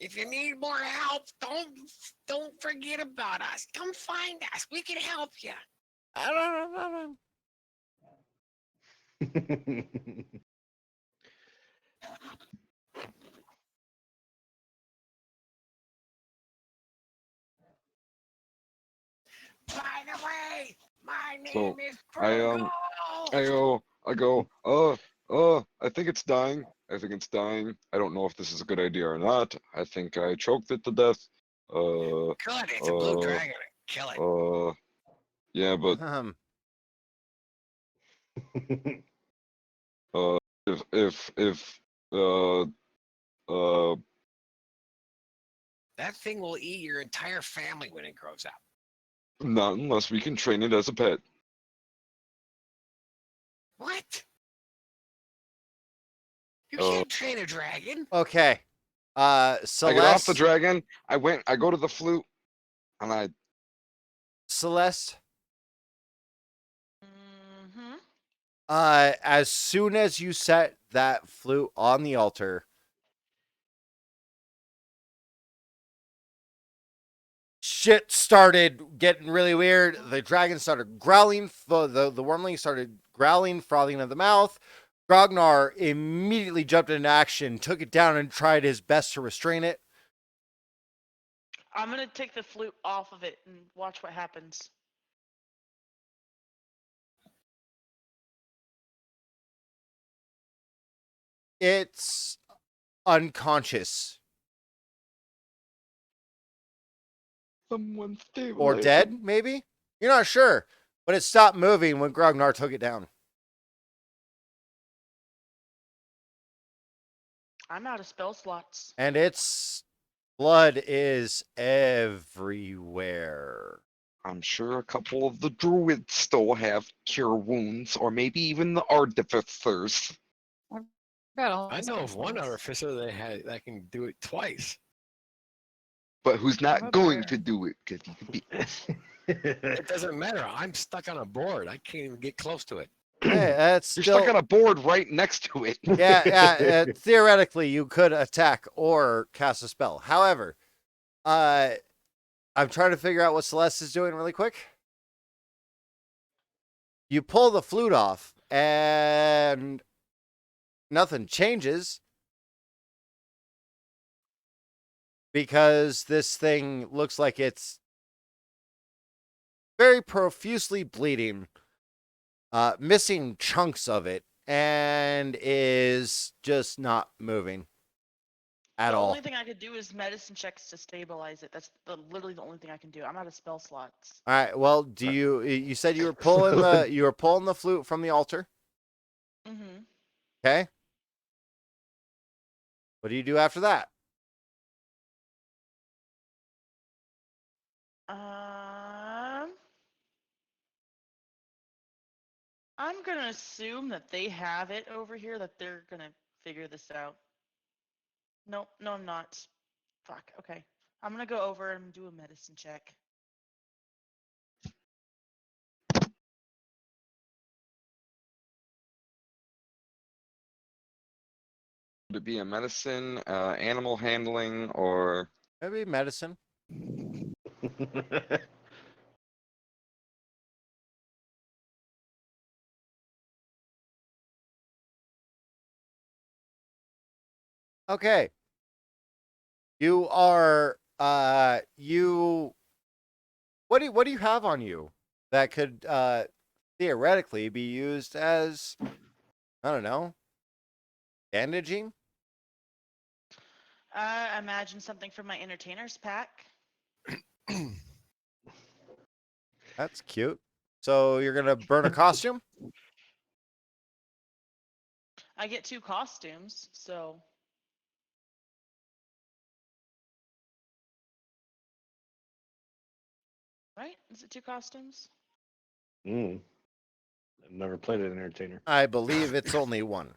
If you need more help, don't forget about us. Come find us. We can help you. By the way, my name So, is I go, I think it's dying. I think it's dying. I don't know if this is a good idea or not. I think I choked it to death. Good. It's a blue dragon. Kill it. Yeah, but if That thing will eat your entire family when it grows up. not unless we can train it as a pet. What? You Uh, can't train a dragon. okay. I get off the Celeste. dragon. I go to the flute, and I Celeste. Mm-hmm. As soon as you set that flute on the altar, shit started getting really weird. The dragon started growling. The wormling started growling, frothing at the mouth. Grognar immediately jumped into action, took it down, and tried his best to restrain it. I'm gonna take the flute off of it and watch what happens. It's unconscious someone stabilize or dead, him. maybe? You're not sure, but it stopped moving when Grognar took it down. I'm out of spell slots. And its blood is everywhere. I'm sure a couple of the druids still have cure wounds, or maybe even the artificers. Got all I know spell of one slots. artificer that can do it twice. But who's I'm not a going bear. to do it because he could be. It doesn't matter. I'm stuck on a board. I can't even get close to it. Hey, that's You're still stuck on a board right next to it. yeah. Theoretically, you could attack or cast a spell. However, I'm trying to figure out what Celeste is doing really quick. You pull the flute off, and nothing changes because this thing looks like it's very profusely bleeding, missing chunks of it, and is just not moving at The all. only thing I could do is medicine checks to stabilize it. That's literally the only thing I can do. I'm out of spell slots. All right. Well, do you said you were pulling the flute from the altar? Mm-hmm. Okay. What do you do after that? I'm gonna assume that they have it over here, that they're gonna figure this out. Nope, no, I'm not. Fuck. Okay. I'm gonna go over and do a medicine check. Would it be a medicine, animal handling, or Maybe medicine. Okay. You are you what do you have on you that could theoretically be used as, I don't know, bandaging? Imagine something from my entertainer's pack. That's cute. So you're gonna burn a costume? I get 2 costumes, so right? Is it 2 costumes? Mm. I've never played an entertainer. I believe it's only one.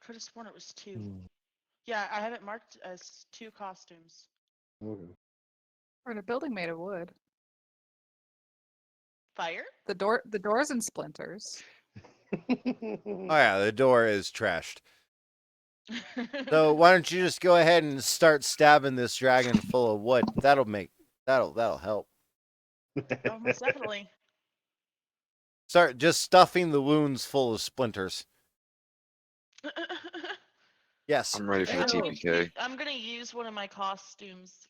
Could have sworn it was 2. Mm. Yeah, I have it marked as 2 costumes. Okay. We're in a building made of wood. Fire? The door's in splinters. Oh yeah, the door is trashed. So why don't you just go ahead and start stabbing this dragon full of wood? That'll help. Oh, most definitely. Start just stuffing the wounds full of splinters. Yes. I'm ready for the TPK. I'm gonna use one of my costumes.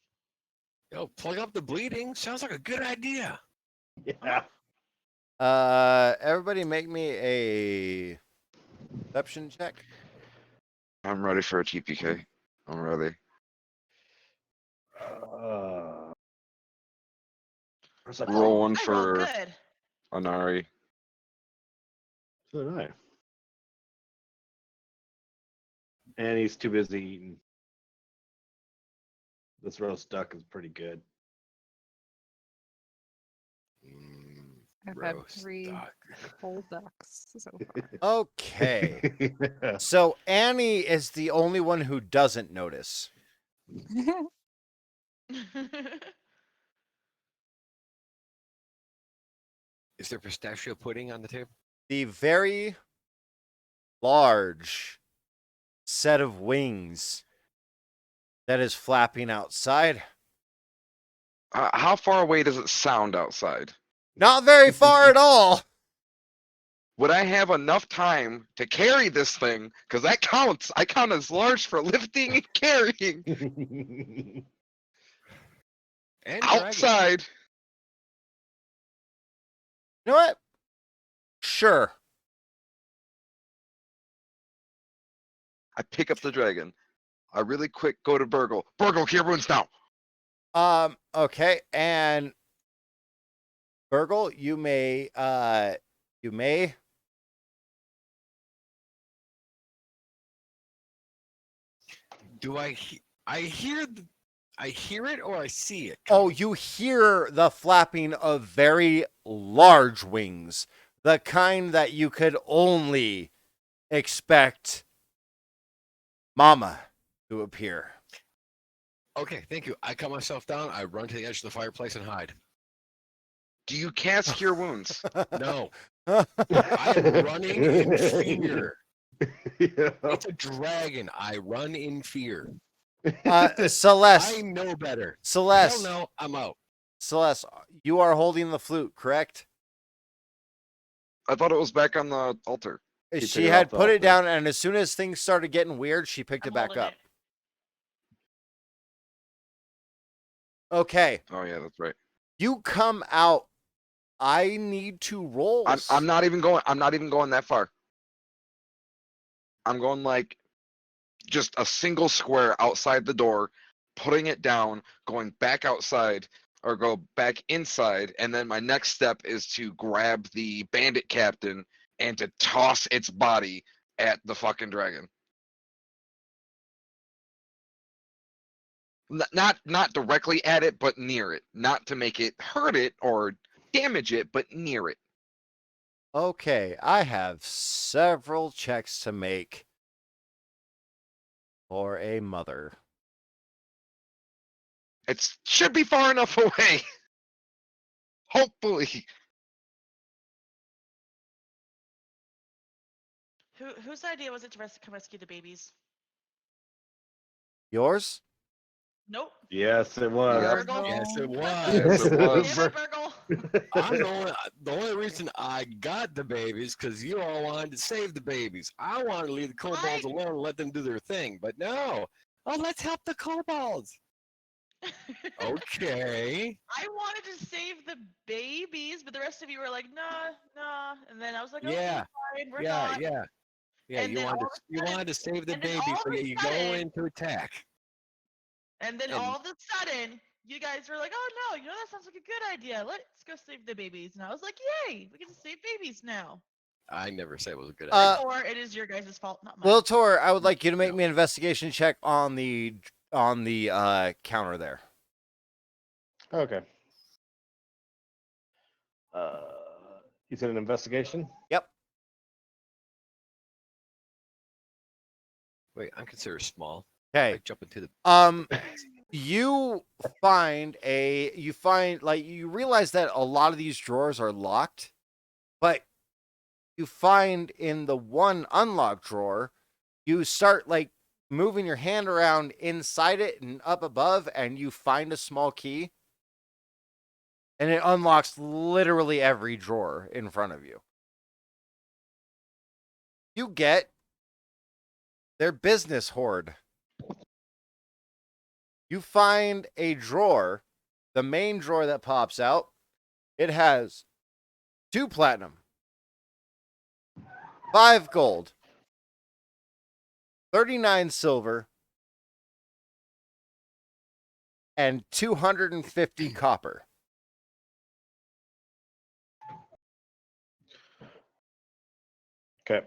Yo, plug up the bleeding. Sounds like a good idea. Yeah. Everybody make me a perception check. I'm ready for a TPK. I'm ready. Where's that Roll one I rolled for good. Anari. So did I. And he's too busy eating. This roast duck is pretty good. I've had Roast 3 duck. whole ducks so Okay. So Annie is the only one who doesn't notice. far. Is there pistachio pudding on the table? The very large set of wings that is flapping outside. How far away does it sound outside? Not very far at all. Would I have enough time to carry this thing? Because that counts. I count as large for lifting and carrying And dragging. outside. You know what? Sure. I pick up the dragon. I really quick go to Burgle. Burgle, cure wounds now. Okay, and Burgle, you may Do I hear it or I see it? Oh, coming? you hear the flapping of very large wings, the kind that you could only expect Mama to appear. Okay, thank you. I cut myself down. I run to the edge of the fireplace and hide. Do you cast cure wounds? No, I am running in fear. Yeah. It's a dragon. I run in fear. Celeste, I know better. Hell Celeste, no, I'm out. Celeste, you are holding the flute, correct? I thought it was back on the altar. She She took it had off the put it altar. down, and as soon as things started getting weird, she picked I'm it back holding up. it. Okay, Oh yeah, that's right. you come out. I need to roll. I'm not even going. I'm not even going that far. I'm going like just a single square outside the door, putting it down, going back outside or go back inside, and then my next step is to grab the bandit captain and to toss its body at the fucking dragon. Not directly at it, but near it. Not to make it hurt it or damage it, but near it. Okay, I have several checks to make. for a mother. It should be far enough away. Hopefully. Whose idea was it to come rescue the babies? Yours? Nope. Yes, it was. Yep. Burgle. Yes, it Yes, was. it was. Damn it, Burgle. I'm the only reason I got the babies because you all wanted to save the babies. I wanted to leave the kobolds alone and let them do their thing, but no. Oh, let's help the kobolds. Okay. I wanted to save the babies, but the rest of you were like, nah. And then I was like, Yeah. okay, fine, we're Yeah, not. yeah. Yeah, And you then wanted all to of a you sudden- wanted to save the and then babies, all of but a yet you go sudden- in to attack. And then And- all of a sudden, you guys were like, oh no, that sounds like a good idea. Let's go save the babies. And I was like, yay, we get to save babies now. I never said it was a good idea. Or it is your guys' fault, not mine. Will Tor, I would like you to make No. me an investigation check on the counter there. Okay. You said an investigation? Yep. Wait, I'm considered small. Okay. I jump into the You realize that a lot of these drawers are locked, but you find in the one unlocked drawer, you start like moving your hand around inside it and up above, and you find a small key. And it unlocks literally every drawer in front of you. You get their business hoard. You find a drawer, the main drawer that pops out. It has 2 platinum, 5 gold, 39 silver, and 250 copper. Okay.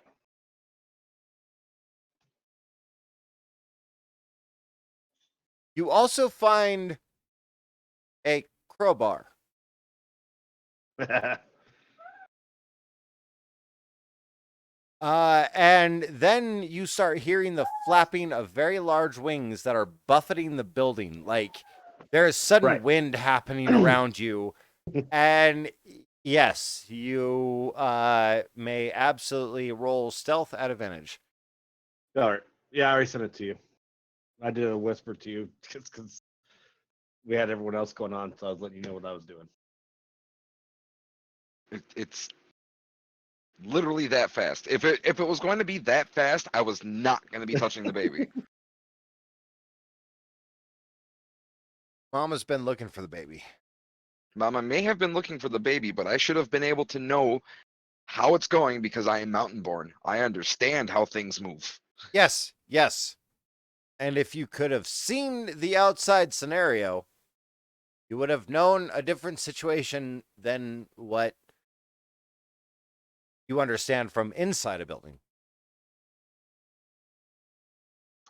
You also find a crowbar. And then you start hearing the flapping of very large wings that are buffeting the building. Like there is sudden Right. wind happening around you. And yes, you may absolutely roll stealth at advantage. All right. Yeah, I already sent it to you. I did a whisper to you because we had everyone else going on, so I was letting you know what I was doing. It's literally that fast. If it was going to be that fast, I was not going to be touching the baby. Mama's been looking for the baby. Mama may have been looking for the baby, but I should have been able to know how it's going because I am mountain born. I understand how things move. Yes, yes. And if you could have seen the outside scenario, you would have known a different situation than what you understand from inside a building.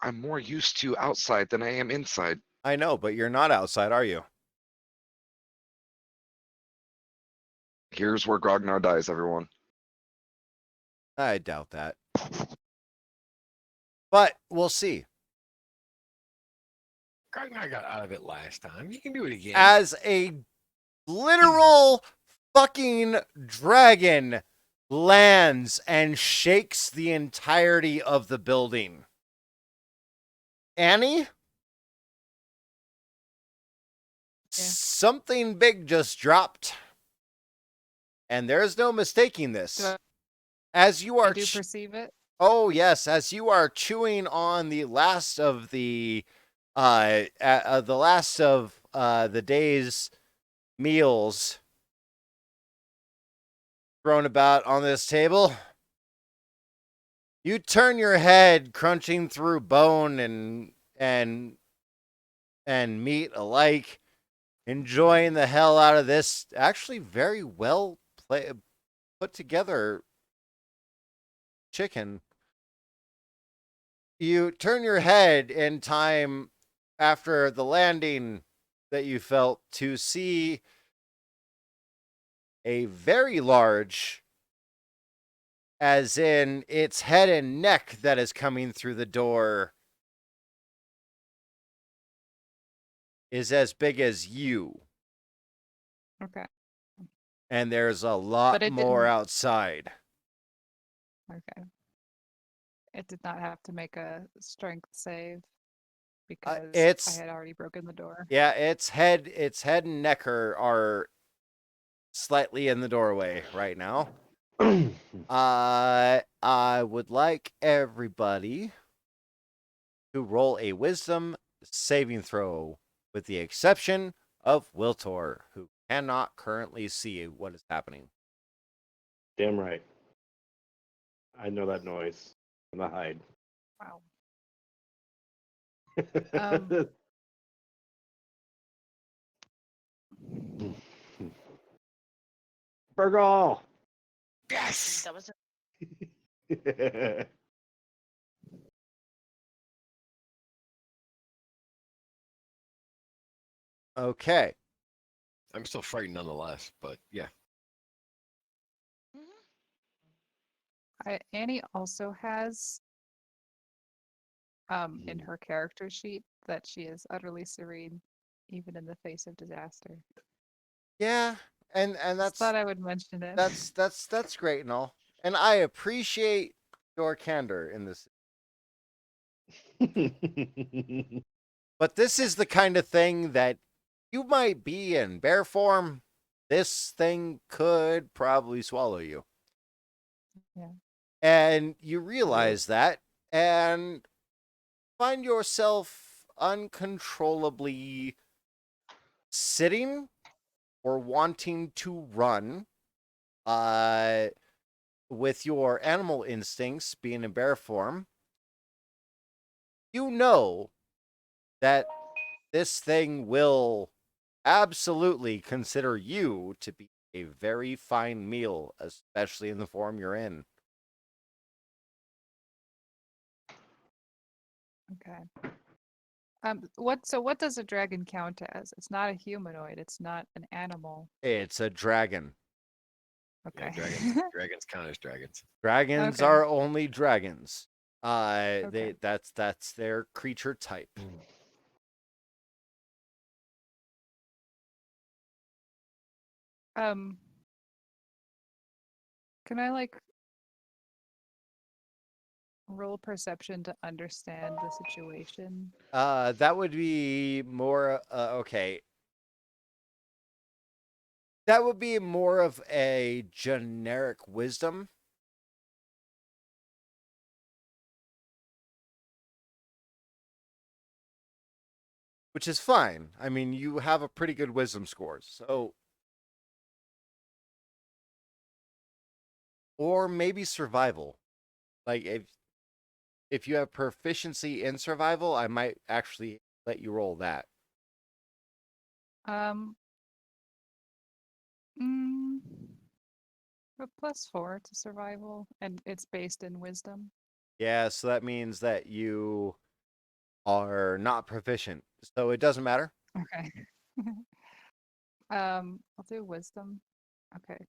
I'm more used to outside than I am inside. I know, but you're not outside, are you? Here's where Grognar dies, everyone. I doubt that. But we'll see. I got out of it last time. You can do it again. As a literal fucking dragon lands and shakes the entirety of the building. Annie? Something big just dropped. And there's no mistaking this. Do As you I are do perceive it. Oh yes, as you are chewing on the last of the the day's meals thrown about on this table, you turn your head, crunching through bone and meat alike, enjoying the hell out of this actually very well put together chicken. You turn your head in time after the landing that you felt to see a very large, as in its head and neck, that is coming through the door, is as big as you, Okay. and there's a lot it more didn't- outside. Okay. It did not have to make a strength save because I it's had already broken the door. yeah, its head and neck are slightly in the doorway right now. I would like everybody to roll a wisdom saving throw, with the exception of Wiltor, who cannot currently see what is happening. Damn right. I know that noise. I'm gonna hide. Wow. Um, Burgle! Yes. That was Okay. I'm still frightened nonetheless, but yeah. Annie also has in her character sheet that she is utterly serene, even in the face of disaster. Yeah, and Just that's thought I would mention it. that's great and all. And I appreciate your candor in this. But this is the kind of thing that you might be in bear form. This thing could probably swallow you. Yeah. And you realize that and find yourself uncontrollably sitting or wanting to run. With your animal instincts being in bear form, you know that this thing will absolutely consider you to be a very fine meal, especially in the form you're in. Okay. What does a dragon count as? It's not a humanoid. It's not an animal. It's a dragon. Yeah, Okay. dragons count as dragons. Dragons Okay. are only dragons. Okay. That's their creature type. Can I like roll perception to understand the situation? That would be more okay. That would be more of a generic wisdom. Which is fine. I mean, you have a pretty good wisdom score. So or maybe survival. Like if you have proficiency in survival, I might actually let you roll that. Um, mm, but +4 to survival, and it's based in wisdom. Yeah, so that means that you are not proficient. So it doesn't matter. Okay. I'll do wisdom. Okay.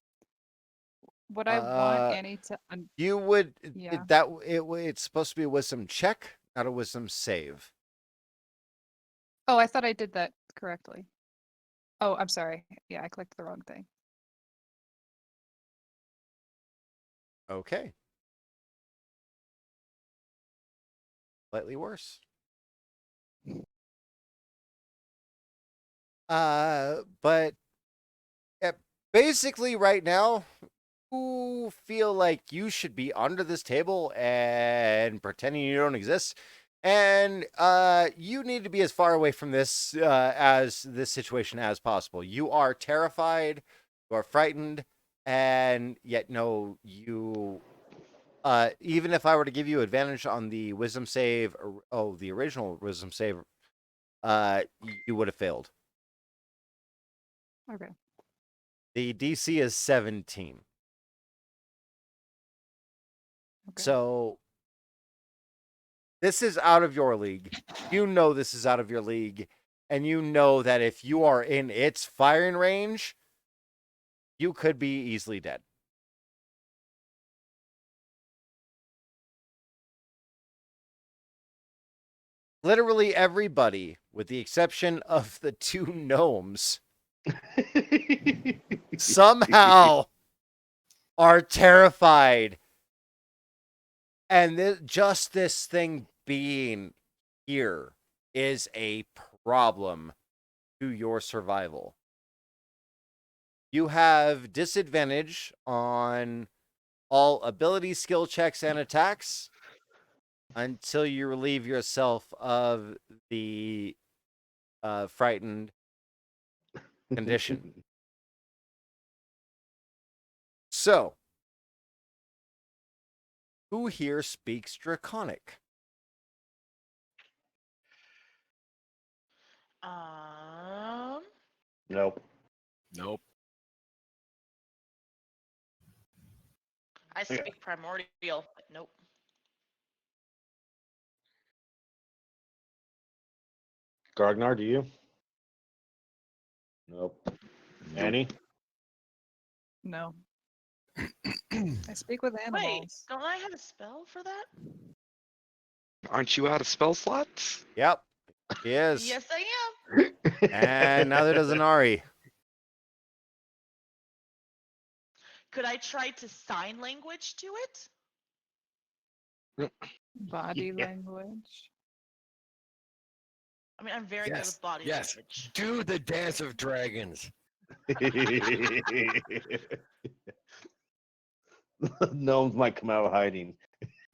What I want Uh Annie to you would yeah. it's supposed to be a wisdom check, not a wisdom save. Oh, I thought I did that correctly. Oh, I'm sorry. Yeah, I clicked the wrong thing. Okay. Slightly worse. But yeah, basically right now, you feel like you should be under this table and pretending you don't exist. And you need to be as far away from this as this situation as possible. You are terrified, you are frightened, and yet no, you even if I were to give you advantage on the wisdom save, the original wisdom save, you would have failed. Okay. The DC is 17. Okay. So this is out of your league. You know this is out of your league. And you know that if you are in its firing range, you could be easily dead. Literally everybody with the exception of the 2 gnomes, somehow are terrified. And just this thing being here is a problem to your survival. You have disadvantage on all ability, skill checks, and attacks until you relieve yourself of the frightened condition. So, who here speaks Draconic? Nope. Nope. I Yeah. speak primordial, but nope. Gargnar, do you? Nope. Annie? No. I speak with Wait, animals. don't I have a spell for that? Aren't you out of spell slots? Yep, he is. Yes, I am. And neither does Inari. Could I try to sign language to it? Body Yeah. language. I mean, I'm very good Yes, with body yes. language. Do the dance of dragons. Gnomes might come out of hiding.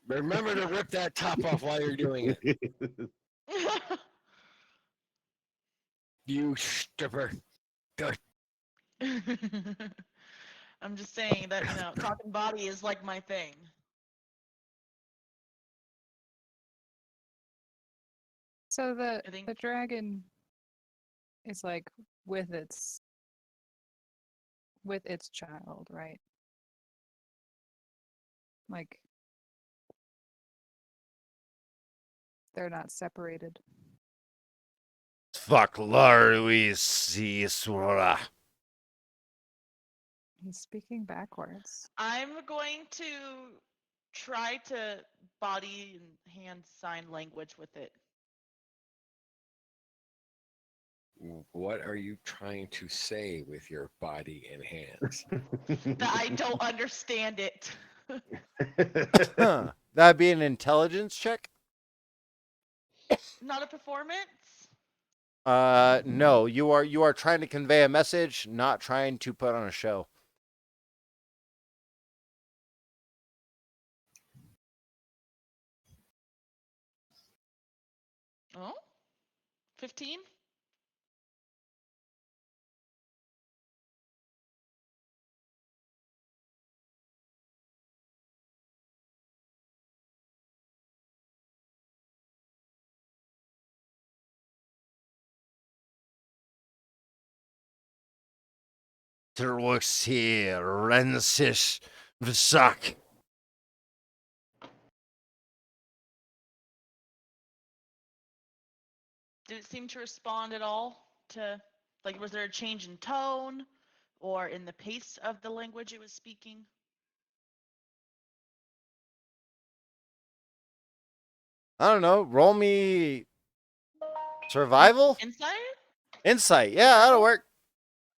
Remember to rip that top off while you're doing it. You stripper. I'm just saying that, talking body is like my thing. So the I think- the dragon is like with its child, right? Like they're not separated. Fuck Laruis. He's speaking backwards. I'm going to try to body and hand sign language with it. What are you trying to say with your body and hands? That I don't understand it. Huh. That'd be an intelligence check? Not a performance? No, you are trying to convey a message, not trying to put on a show. Oh? 15? Terwoxir Rensis Visak. Did it seem to respond at all to, like, was there a change in tone or in the pace of the language it was speaking? I don't know. Roll me survival? Insight? Insight. Yeah, that'll work.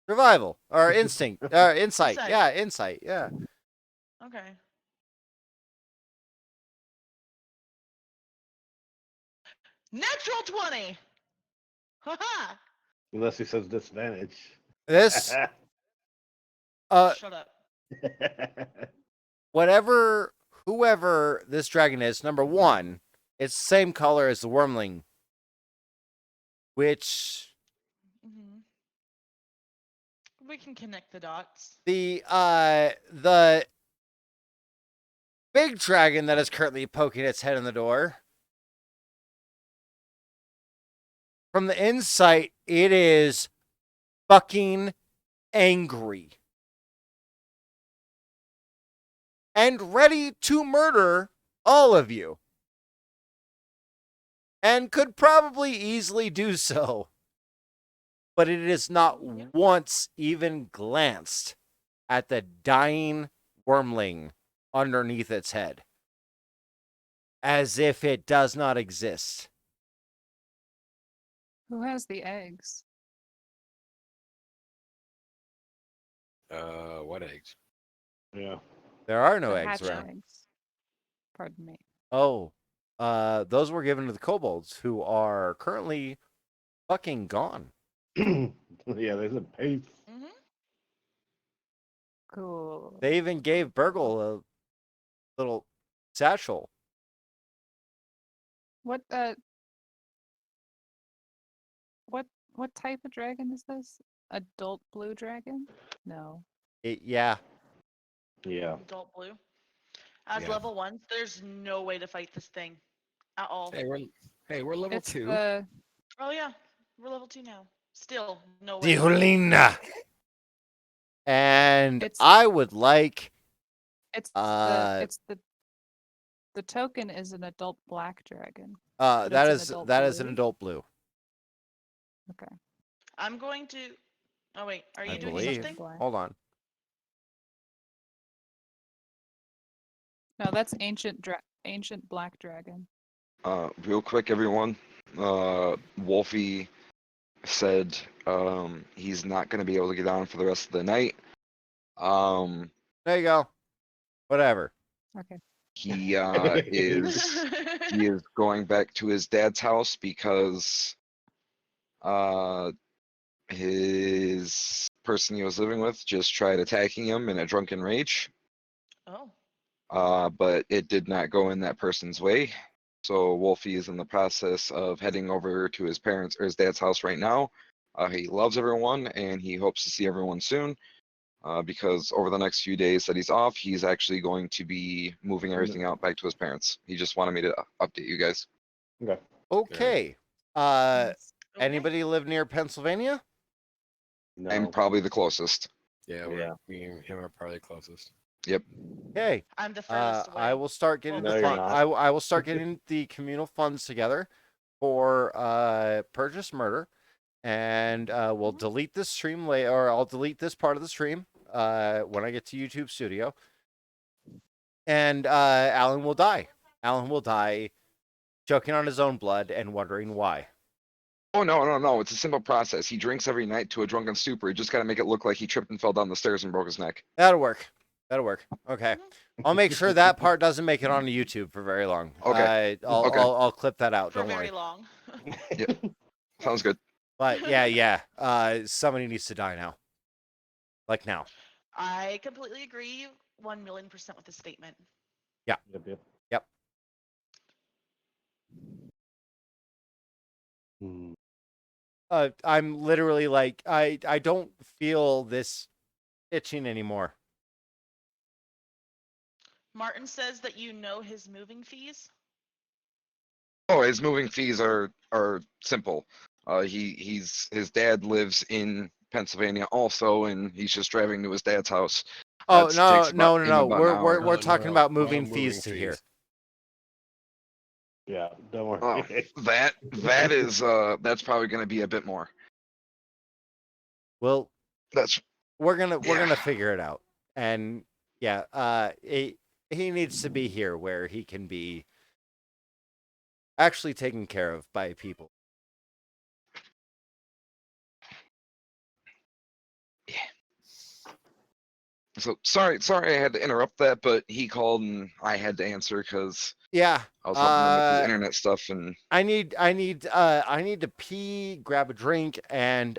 Survival. Or instinct. Insight. Insight. Yeah, insight. Yeah. Okay. Natural 20! Haha! Unless he says disadvantage. This Shut up. whoever this dragon is, number one, it's the same color as the wormling. Which Hmm. We can connect the dots. the big dragon that is currently poking its head in the door. From the insight, it is fucking angry. And ready to murder all of you. And could probably easily do so. But it has not Yep. once even glanced at the dying wormling underneath its head. As if it does not exist. Who has the eggs? What eggs? Yeah. There are no The eggs hatched around. eggs. Pardon me. Oh, those were given to the kobolds, who are currently fucking gone. Yeah, there's a pace. Hmm. Cool. They even gave Burgle a little satchel. What what type of dragon is this? Adult blue dragon? No. Yeah, Yeah. Adult blue. As Yeah. level 1, there's no way to fight this thing at all. We're level It's 2. the Oh yeah, we're level 2 now. Still, no the way. Hulina. And It's- I would like it's Uh, the token is an adult black dragon. that it's an is adult that is an blue? adult blue. Okay. I'm going to. Oh wait, are you I doing believe. something? Black. Hold on. No, that's ancient black dragon. Real quick, everyone. Wolfie said he's not going to be able to get on for the rest of the night. There you go. Whatever. Okay. He is going back to his dad's house because his person he was living with just tried attacking him in a drunken rage. Oh. But it did not go in that person's way. So Wolfie is in the process of heading over to his parents or his dad's house right now. He loves everyone and he hopes to see everyone soon. Because over the next few days that he's off, he's actually going to be moving everything out back to his parents. He just wanted me to update you guys. Okay. Okay. Nice. Okay. Anybody live near Pennsylvania? No. I'm probably the closest. Yeah, Yeah. me and him are probably closest. Okay. I'm the furthest away. I will start getting Well, the No, you're fun- not. I will start getting the communal funds together for purchase murder, and we'll Mhm. delete this stream later, or I'll delete this part of the stream when I get to YouTube Studio, and Alan will die. Alan will die, choking on his own blood and wondering why. Oh no! It's a simple process. He drinks every night to a drunken stupor. You just got to make it look like he tripped and fell down the stairs and broke his neck. That'll work. That'll work. Okay. I'll make sure that part doesn't make it onto YouTube for very long. Okay. I'll, Okay. I'll clip that out. For Don't very worry. long. Sounds good. But yeah. Somebody needs to die now. Like now. I completely agree 1,000,000% with the statement. Yep. Yep. Hmm. I'm literally like I don't feel this itching anymore. Martin says that you know his moving fees. Oh, his moving fees are simple. His dad lives in Pennsylvania also, and he's just driving to his dad's house. Oh That's- no, takes about- him no. about an hour. We're No, talking no, about we're moving on fees to here. Yeah. Don't Oh, worry. that is that's probably going to be a bit more. Well, That's we're gonna Yeah. figure it out. And yeah, he needs to be here where he can be actually taken care of by people. so sorry I had to interrupt that, but he called and I had to answer because Yeah. I was helping him with his internet stuff and I need to pee, grab a drink, and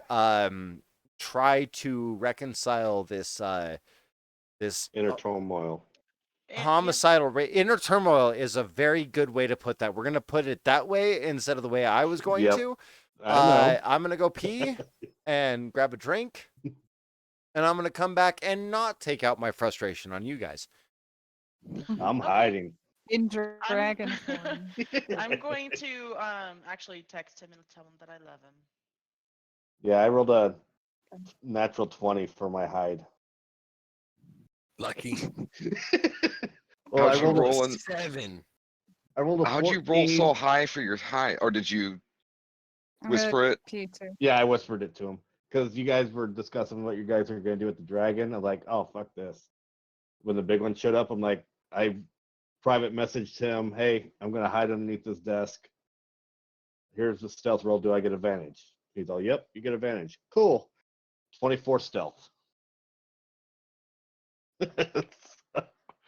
try to reconcile this Inner turmoil. And- homicidal rate. Inner turmoil is a very good way to put that. We're gonna put it that way instead of the way I was going Yep. to. I know. I'm gonna go pee and grab a drink, and I'm gonna come back and not take out my frustration on you guys. I'm Okay. hiding. In dragon form. I'm going to actually text him and tell him that I love him. Yeah, I rolled a natural 20 for my hide. Lucky. Well, How'd I you rolled, roll a, in- 7. I rolled a how'd you 14. roll so high for your high, or did you I'm gonna whisper it? pee too. Yeah, I whispered it to him because you guys were discussing what you guys are going to do with the dragon. I'm like, oh, fuck this. When the big one showed up, I'm like, I private messaged him, hey, I'm going to hide underneath this desk. here's the stealth roll. Do I get advantage? He's all, yep, you get advantage. Cool. 24 stealth.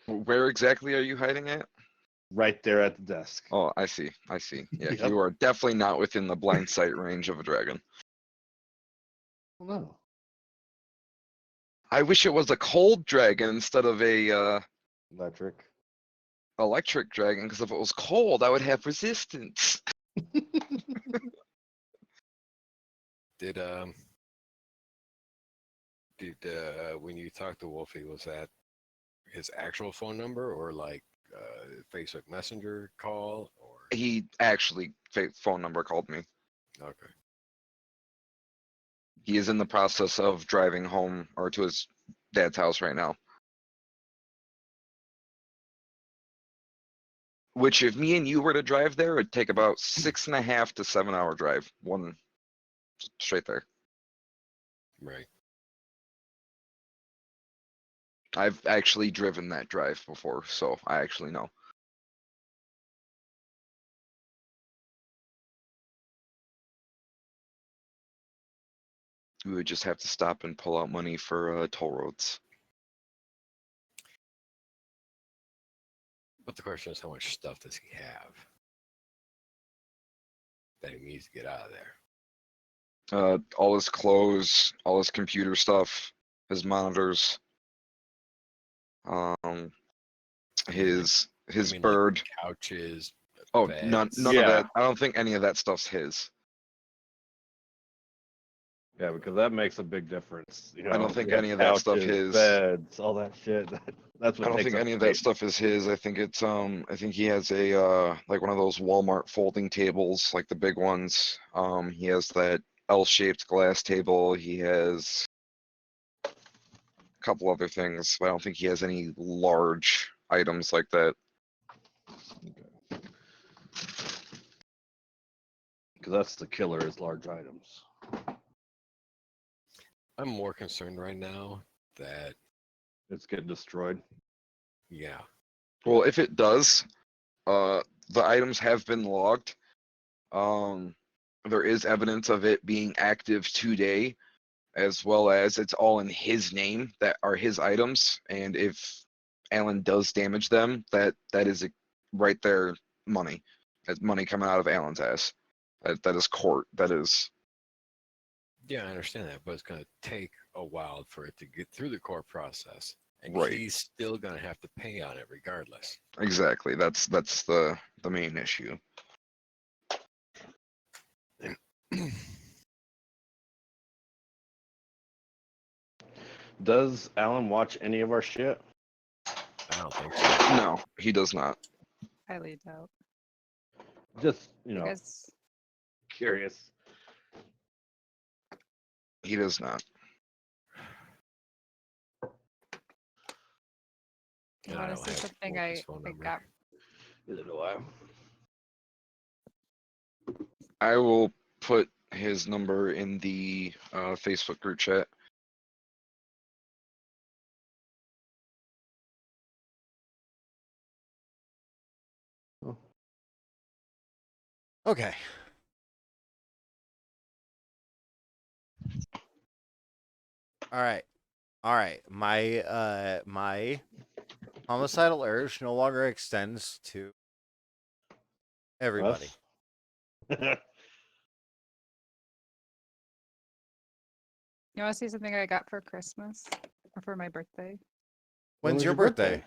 Where exactly are you hiding at? Right there at the desk. Oh, I see. I see. Yeah, Yep. you are definitely not within the blind sight range of a dragon. No. I wish it was a cold dragon instead of a Electric. electric dragon, because if it was cold, I would have resistance. Did when you talked to Wolfie, was that his actual phone number or like Facebook Messenger call or? He actually phone number called me. Okay. He is in the process of driving home or to his dad's house right now. Which, if me and you were to drive there, it'd take about 6.5 to 7 hour drive. One straight there. Right. I've actually driven that drive before, so I actually know. We would just have to stop and pull out money for toll roads. But the question is, how much stuff does he have that he needs to get out of there? All his clothes, all his computer stuff, his monitors, his I mean, like, bird. couches. Oh, beds. none of Yeah. that. I don't think any of that stuff's his. Yeah, because that makes a big difference. You know, I don't think you have any of that stuff couches, his. beds, all that shit. That's what I don't takes think up any of space. that stuff is his. I think it's I think he has a like one of those Walmart folding tables, like the big ones. He has that L-shaped glass table. He has a couple other things, but I don't think he has any large items like that. Because that's the killer is large items. I'm more concerned right now that, It's getting destroyed. yeah, Well, if it does, the items have been logged. There is evidence of it being active today, as well as it's all in his name that are his items. And if Alan does damage them, that is right there money. That's money coming out of Alan's ass. That is court. That is yeah, I understand that, but it's going to take a while for it to get through the court process, and Right. he's still going to have to pay on it regardless. exactly. That's the main issue. Does Alan watch any of our shit? I don't think so. No, he does not. Highly doubt. Just, You know, guys, curious. He does not. And I don't honestly, have something Wolfie's I phone I number. got. Neither do I. I will put his number in the Facebook group chat. Okay. All right. All right. My homicidal urge no longer extends to everybody. Us? You want to see something I got for Christmas or for my birthday? When When's was your your birthday?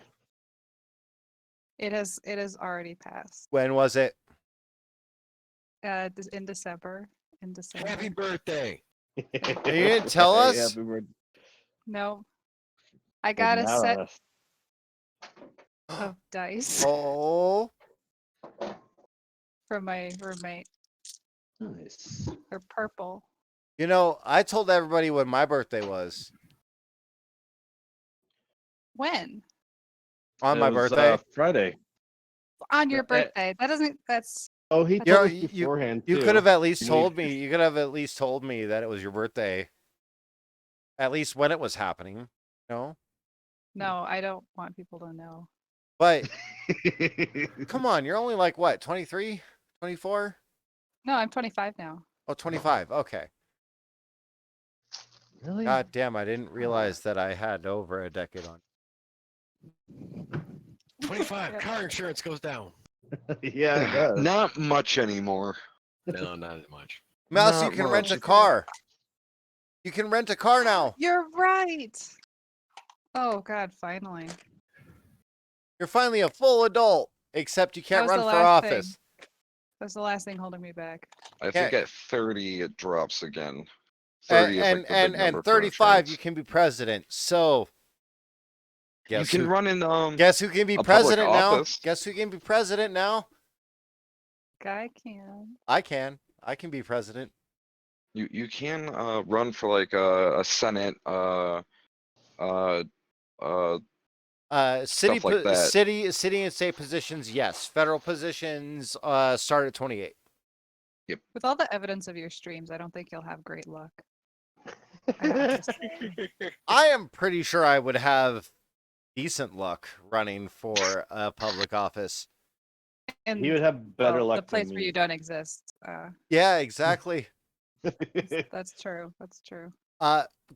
It has already passed. When was it? In December. In December. Happy birthday! You didn't tell Hey, us? happy birthday. No. I Well, got a now set that's- of dice Oh, from my roommate. Nice. They're purple. you know, I told everybody when my birthday was. When? On It my was, birthday. Friday. On your Uh, birthday. That doesn't. That's. Oh, he You told know, us beforehand You too. could have at least We- told me. You could have at least told me that it was your birthday. At least when it was happening. No. No, I don't want people to know. But come on, you're only like what, 23, 24? No, I'm 25 now. Oh, 25. Okay. Really? God damn, I didn't realize that I had over a decade on. 25. Yep. Car insurance goes down. Yeah, it does. Not much anymore. No, not as much. Mouse, you Not can rent a much. car. You can rent a car now. You're right. Oh God, finally. You're finally a full adult, except you can't was run the for last thing. office. That's the last thing holding me back. I think at 30 it drops again. 30 is like the big number And for 35 you insurance. can be president. So You guess can who, run in guess who can be a public president now? office. Guess who can be president now? Guy can. I can. I can be president. You can run for like a Senate City Stuff like that. city and state positions, yes. Federal positions start at 28. With all the evidence of your streams, I don't think you'll have great luck. I have to say. I am pretty sure I would have decent luck running for a public office. And He would have better well, luck the place than where me. you don't exist. Yeah, exactly. That's true. That's true.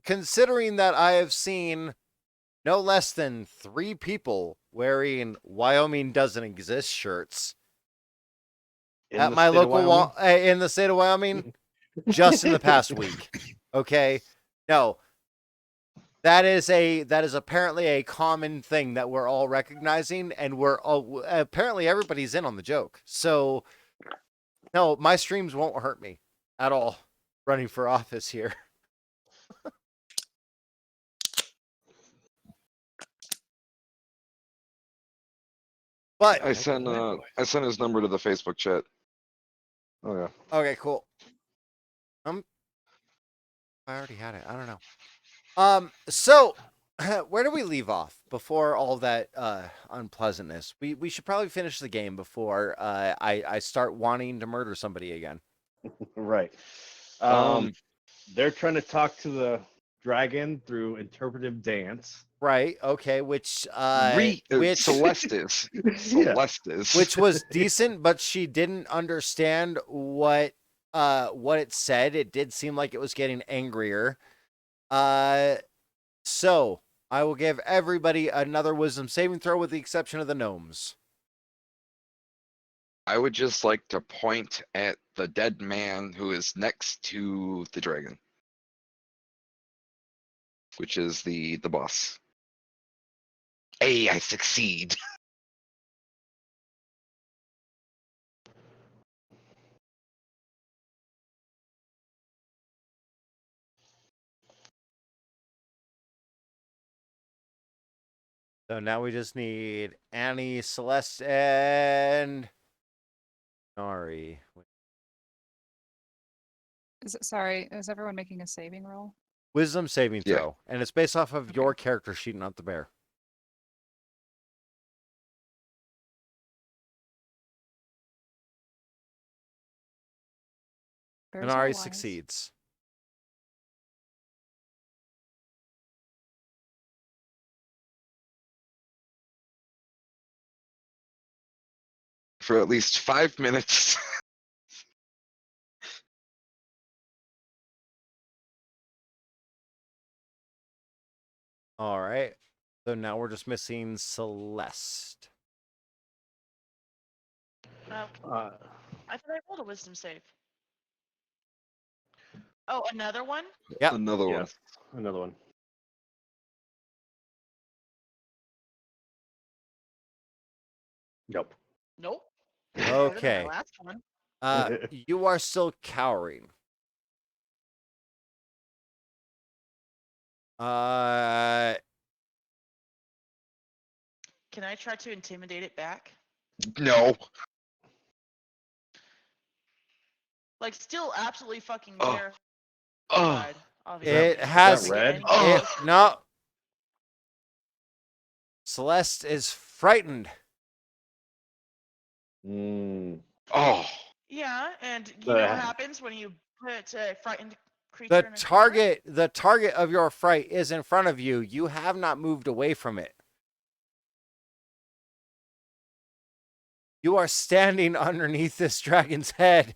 Considering that I have seen no less than 3 people wearing Wyoming doesn't exist shirts In at the my state of local Wyoming? in the state of Wyoming just in the past week. Okay? No. That is apparently a common thing that we're all recognizing, and we're all apparently everybody's in on the joke. So no, my streams won't hurt me at all running for office here. But I sent his number to the Facebook chat. Oh yeah. okay, cool. I already had it. I don't know. So where do we leave off before all that unpleasantness? We should probably finish the game before I start wanting to murder somebody again. Right. Um, They're trying to talk to the dragon through interpretive dance. Right. Okay. Which Celeste is. Yeah. Celeste is. which was decent, but she didn't understand what it said. It did seem like it was getting angrier. So I will give everybody another wisdom saving throw with the exception of the gnomes. I would just like to point at the dead man who is next to the dragon, which is the boss. Hey, I succeed. So now we just need Annie, Celeste, and Nari. Sorry, is everyone making a saving roll? Wisdom saving Yeah. throw. And it's based off of Okay. your character sheet, not the bear. Bear's Nari not wise. succeeds. For at least 5 minutes. All right. So now we're just missing Celeste. Okay. Uh, I thought I rolled a wisdom save. Oh, another one? Yep. Another one. yes. Another one. Nope. Nope. Better than my Okay. last one. You are still cowering. Can I try to intimidate it back? No. Like, still absolutely fucking Oh. terrified. Oh, Obviously. It has red? Oh. no. Celeste is frightened. Mm, oh. Yeah, and you know Uh, what happens when you put a frightened creature The in a corner? target of your fright is in front of you. You have not moved away from it. You are standing underneath this dragon's head.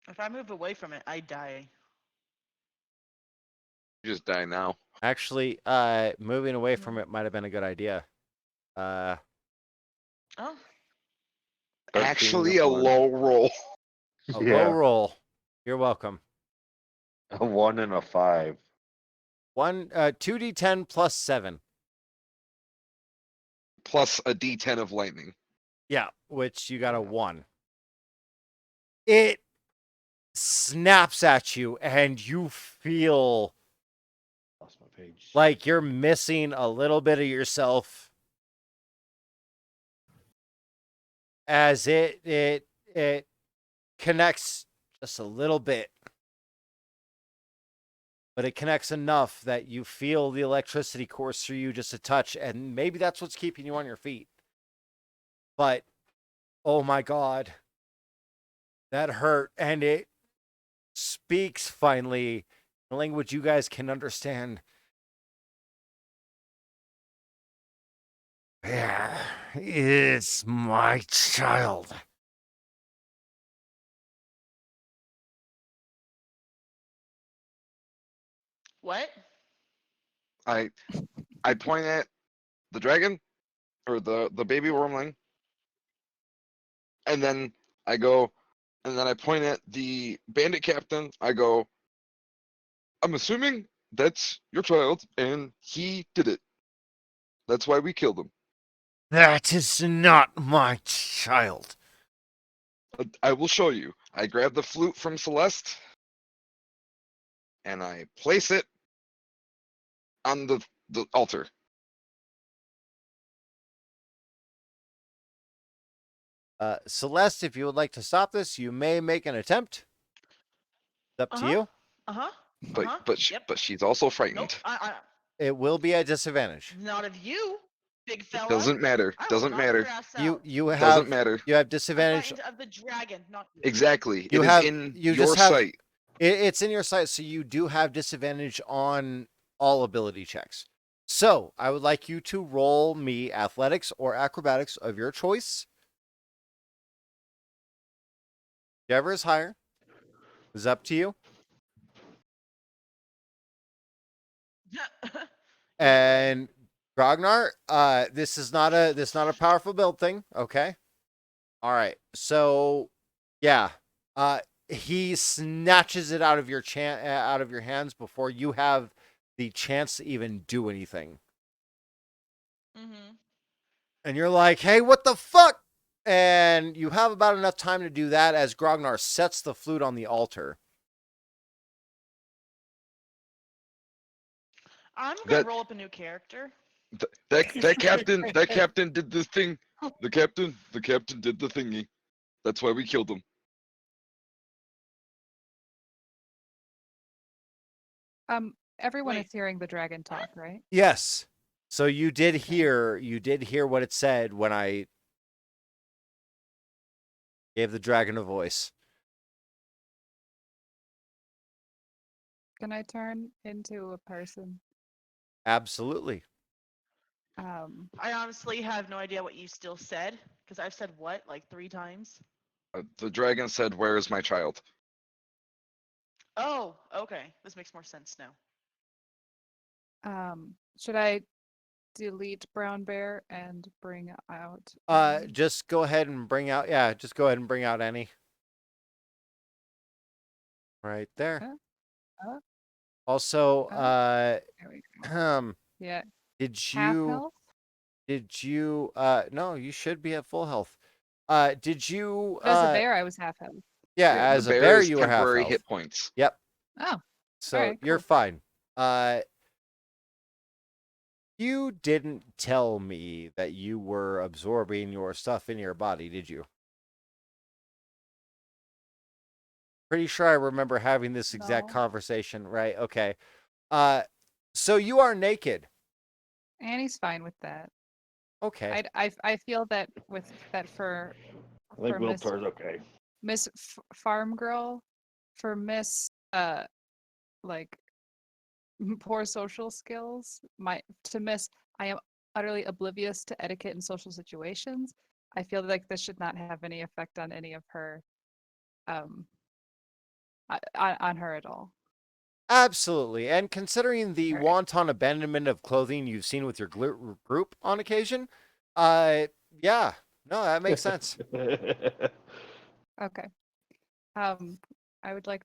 If I move away from it, I die. You just die now. Actually, moving away from it might have been a good idea. Oh, Start being Actually, a one. low roll. A low Yeah, roll. You're welcome. a 1 and a 5. 2d10 plus 7. Plus a D10 of lightning. Yeah, which you got a 1. It snaps at you, and you feel Lost my page. like you're missing a little bit of yourself as it connects just a little bit. But it connects enough that you feel the electricity course through you just a touch, and maybe that's what's keeping you on your feet. But oh my god, that hurt, and it speaks finally in a language you guys can understand. Yeah, it's my child. what? I point at the dragon or the baby wormling, and then I go, and then I point at the bandit captain. I go, I'm assuming that's your child, and he did it. That's why we killed him. That is not my child. I will show you. I grab the flute from Celeste, and I place it on the altar. Celeste, if you would like to stop this, you may make an attempt. It's up to Uh-huh. you. Uh-huh. But Uh-huh. but but she's also Nope. frightened. It will be at disadvantage. Not of you, big fella. Doesn't matter. I will Doesn't knock matter. your ass You out. you Doesn't have matter. you have I'm disadvantage. frightened of the dragon, not you. Exactly. You It have- is in you your just have- sight. It's in your sight, so you do have disadvantage on all ability checks. So I would like you to roll me athletics or acrobatics of your choice. Whichever is higher is up to you. And Grognar, this is not a powerful build thing, okay? All right. So, yeah. He snatches it out of your hands before you have the chance to even do anything. Mm-hmm. And you're like, "Hey, what the fuck?" And you have about enough time to do that as Grognar sets the flute on the altar. I'm gonna That- roll up a new character. That captain did this thing. The captain did the thingy. That's why we killed him. Everyone Wait. is hearing the dragon talk, right? Yes. So you did hear what it said when I gave the dragon a voice. Can I turn into a person? Absolutely. I honestly have no idea what you still said, because I've said what like 3 times. The dragon said, "Where is my child?" Oh, okay. This makes more sense now. Should I delete Brown Bear and bring out? Just go ahead and bring out. Yeah, just go ahead and bring out Annie. Right there. Uh, Also, there we go. Yeah, did half you? health. Did you? No, you should be at full health. Did you? As a bear, I was half health. Yeah, Yeah, as the a bear, is you were half temporary health. hit points. Yep. Oh, So Alright, you're cool. fine. You didn't tell me that you were absorbing your stuff in your body, did you? Pretty sure I remember having this exact No. conversation, right? Okay. So you are naked. Annie's fine with that. Okay. I feel that with that for I think for Will Miss Tor's okay. Miss Farm Girl, for Miss like poor social skills. To Miss, I am utterly oblivious to etiquette in social situations. I feel like this should not have any effect on any of her on her at all. Absolutely. And considering the Alright. wanton abandonment of clothing you've seen with your group on occasion, yeah, no, that makes sense. Okay. I would like.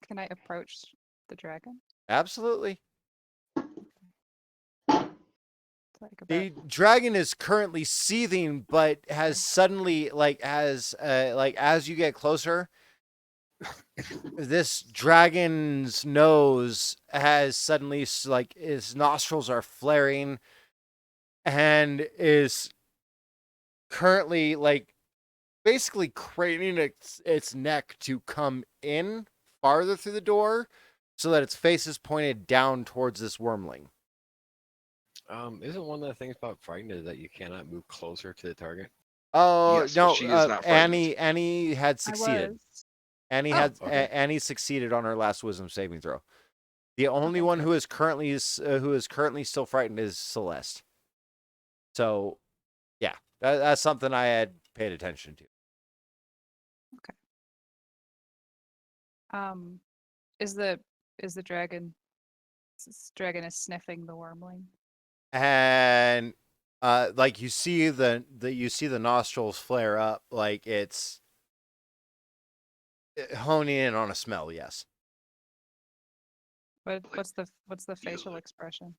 Can I approach the dragon? Absolutely. Like about. The dragon is currently seething, but has suddenly, as you get closer, this dragon's nose has suddenly, like, his nostrils are flaring and is currently, like, basically craning its neck to come in farther through the door so that its face is pointed down towards this wormling. Isn't one of the things about frightened is that you cannot move closer to the target? Oh, Yes, but no, she is not frightened. Annie had I succeeded. was. Annie Oh, had okay. Annie succeeded on her last wisdom saving throw. The only Okay, one good. who is currently still frightened is Celeste. So, yeah, that's something I had paid attention to. Is the dragon? This dragon is sniffing the wormling. And like you see the nostrils flare up, like it's honing in on a smell. Yes. What's the facial expression?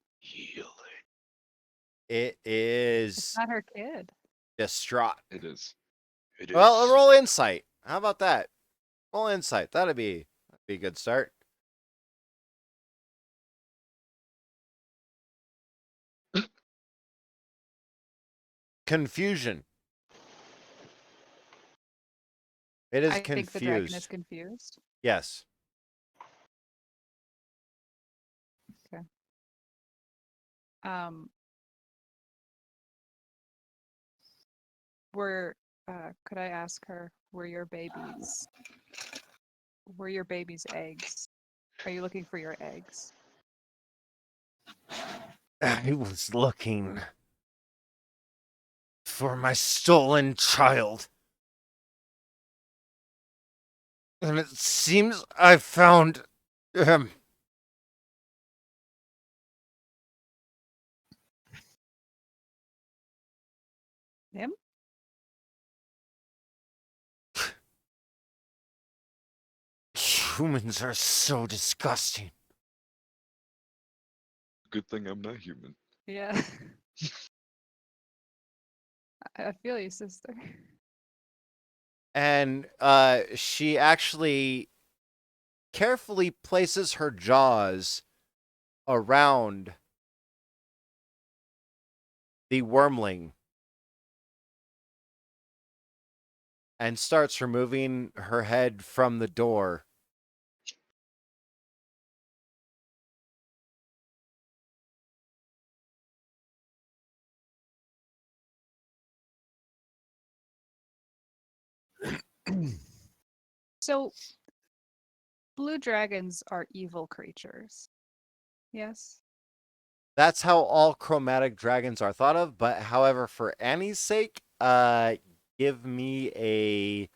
It It's is not her kid. distraught. It is. It is. Well, a roll insight. How about that? Roll insight. That'd be a good start. Confusion. It is I think the dragon is confused. confused. Yes. Um, could I ask her, were your babies eggs? Are you looking for your eggs? I was looking for my stolen child. And it seems I found him. Him? Humans are so disgusting. Good thing I'm not human. Yeah. I feel you, sister. And she actually carefully places her jaws around the wormling and starts removing her head from the door. So, blue dragons are evil creatures. Yes. That's how all chromatic dragons are thought of, but however, for Annie's sake, give me a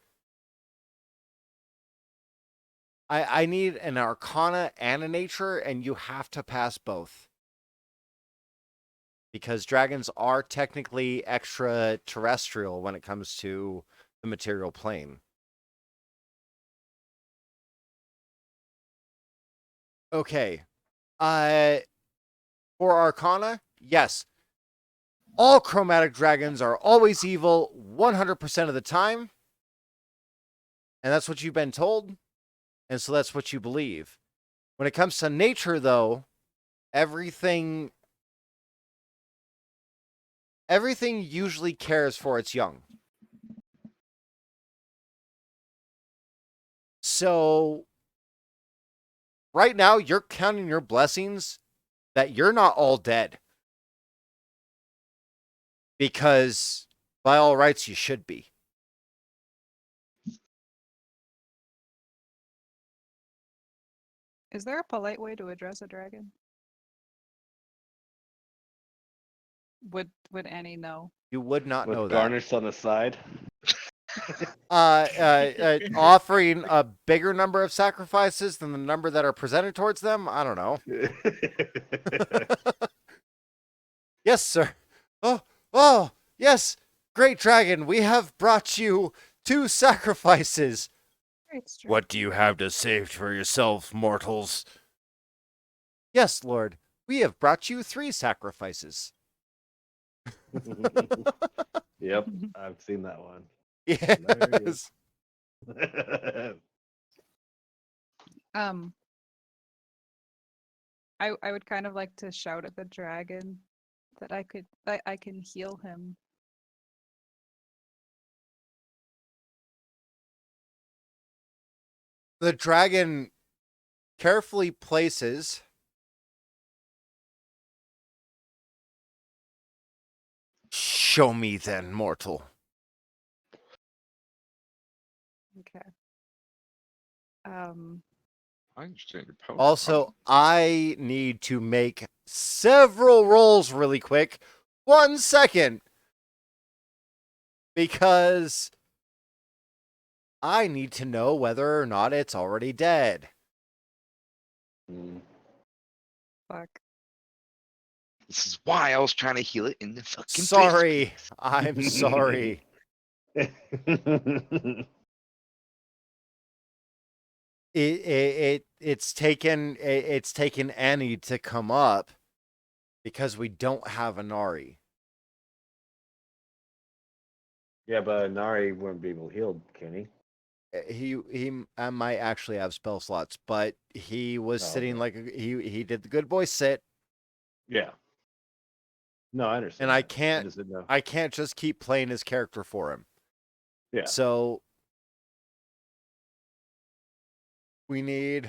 I need an Arcana and a Nature, and you have to pass both. Because dragons are technically extraterrestrial when it comes to the material plane. Okay. For Arcana, yes. All chromatic dragons are always evil 100% of the time. And that's what you've been told. And so that's what you believe. When it comes to nature, though, everything usually cares for its young. So right now, you're counting your blessings that you're not all dead. Because by all rights, you should be. Is there a polite way to address a dragon? Would Annie know? You would not know With that. garnish on the side. offering a bigger number of sacrifices than the number that are presented towards them. I don't know. Yes, sir. Oh, yes. Great dragon, we have brought you 2 sacrifices. Great strength. What do you have to save for yourself, mortals? Yes, Lord. We have brought you 3 sacrifices. Yep, I've seen that one. Yes. I would kind of like to shout at the dragon that I can heal him. The dragon carefully places Show me then, mortal. Okay. I understand your power. Also, I need to make several rolls really quick. 1 second. Because I need to know whether or not it's already dead. Mm. Fuck. This is why I was trying to heal it in the fucking Sorry. I'm sorry. It's taken Annie to come up because we don't have Anari. Yeah, but Nari wouldn't be able to heal, can he? He might actually have spell slots, but he was Oh, sitting okay. like he did the good boy sit, Yeah. No, I understand. and I that. can't just didn't know. I can't just keep playing his character for him. Yeah. So we need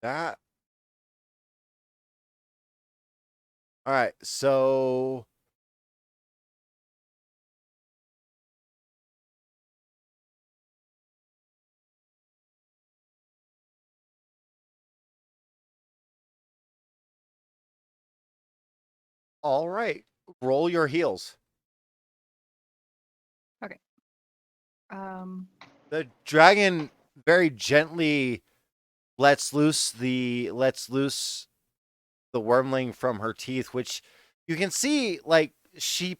that. All right, so all right, roll your heels. Um. The dragon very gently lets loose the wormling from her teeth, which you can see like she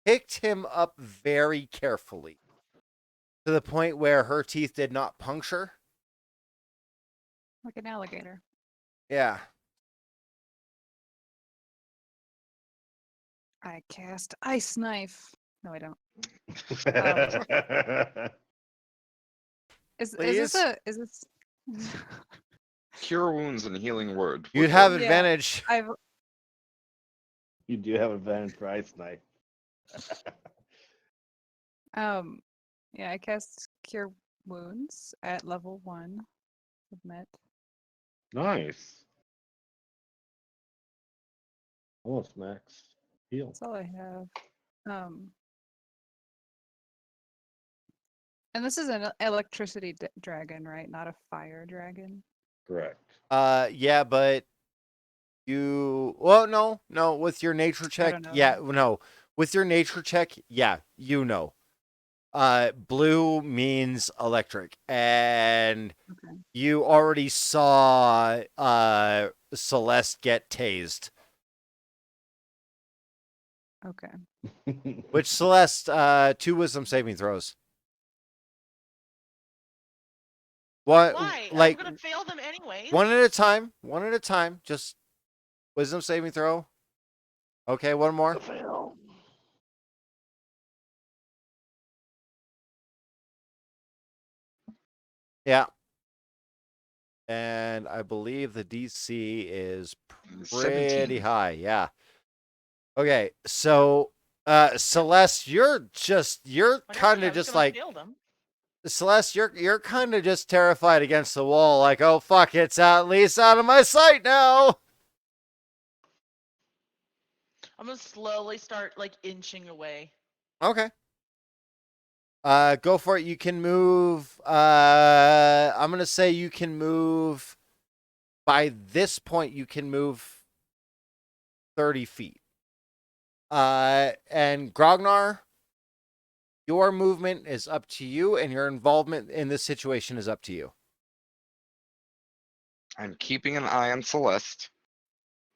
picked him up very carefully to the point where her teeth did not puncture. Like an alligator. Yeah. I cast Ice Knife. No, I don't. Is Please? this Cure wounds and healing word. You'd Which have one? Yeah. advantage. I've You do have advantage for Ice Knife. yeah, I cast Cure Wounds at level 1. Submit. Nice. Almost max heal. That's all I have. And this is an electricity dragon, right? Not a fire dragon. Correct. Yeah, but no, with your nature check, don't know. yeah, no. With your nature check, yeah, you know. Blue means electric, and Okay. you already saw Celeste get tased. Okay. Which Celeste, 2 wisdom saving throws. What? Why? Like I'm gonna fail them anyways. one at a time. One at a time. Just wisdom saving throw. Okay, one more. Fail. Yeah. And I believe the DC is pretty 17. high. Yeah. Okay, so Celeste, you're When I said kind I of was just gonna like fail them. Celeste, you're kind of just terrified against the wall, like, oh fuck, it's at least out of my sight now. I'm gonna slowly start like inching away. Okay. Go for it. You can move. I'm gonna say you can move. By this point, you can move 30 feet. And Grognar, your movement is up to you, and your involvement in this situation is up to you. I'm keeping an eye on Celeste,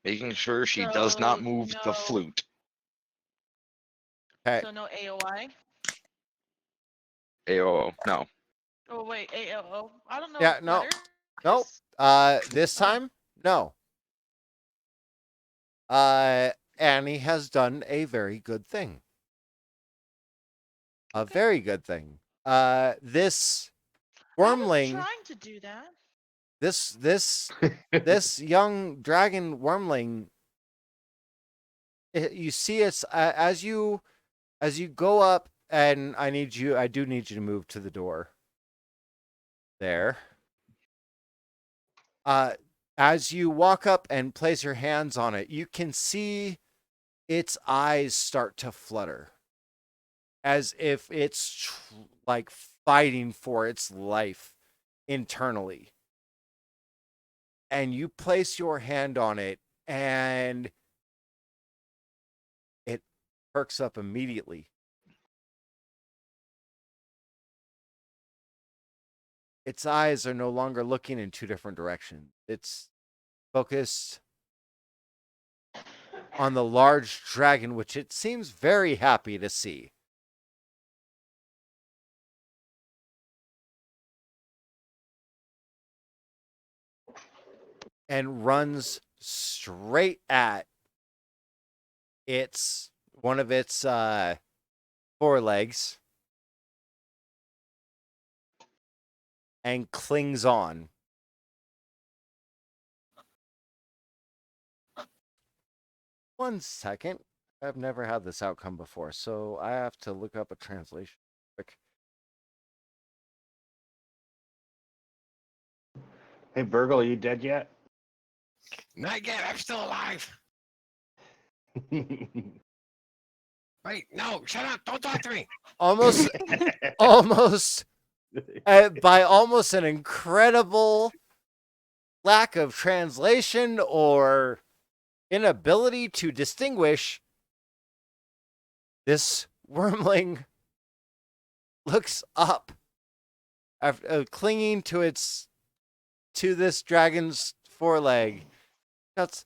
making sure she does not So, move the no. flute. Okay. So no AOI. AOO, no. Oh wait, AOO. I don't know. Yeah, no. letters. Nope. This Oh. time, no. Annie has done a very good thing. A Okay. very good thing. This I was wormling, trying to do that. this young dragon wormling, you see it's as you go up, and I do need you to move to the door. There. As you walk up and place your hands on it, you can see its eyes start to flutter, as if it's like fighting for its life internally. And you place your hand on it, and it perks up immediately. Its eyes are no longer looking in two different directions. It's focused on the large dragon, which it seems very happy to see. And runs straight at one of its forelegs and clings on. One second. I've never had this outcome before, so I have to look up a translation quick. Hey, Burgle, are you dead yet? Not yet. I'm still alive. Wait, no, shut up. Don't talk to me. Almost by almost an incredible lack of translation or inability to distinguish, this wormling looks up after clinging to this dragon's foreleg. That's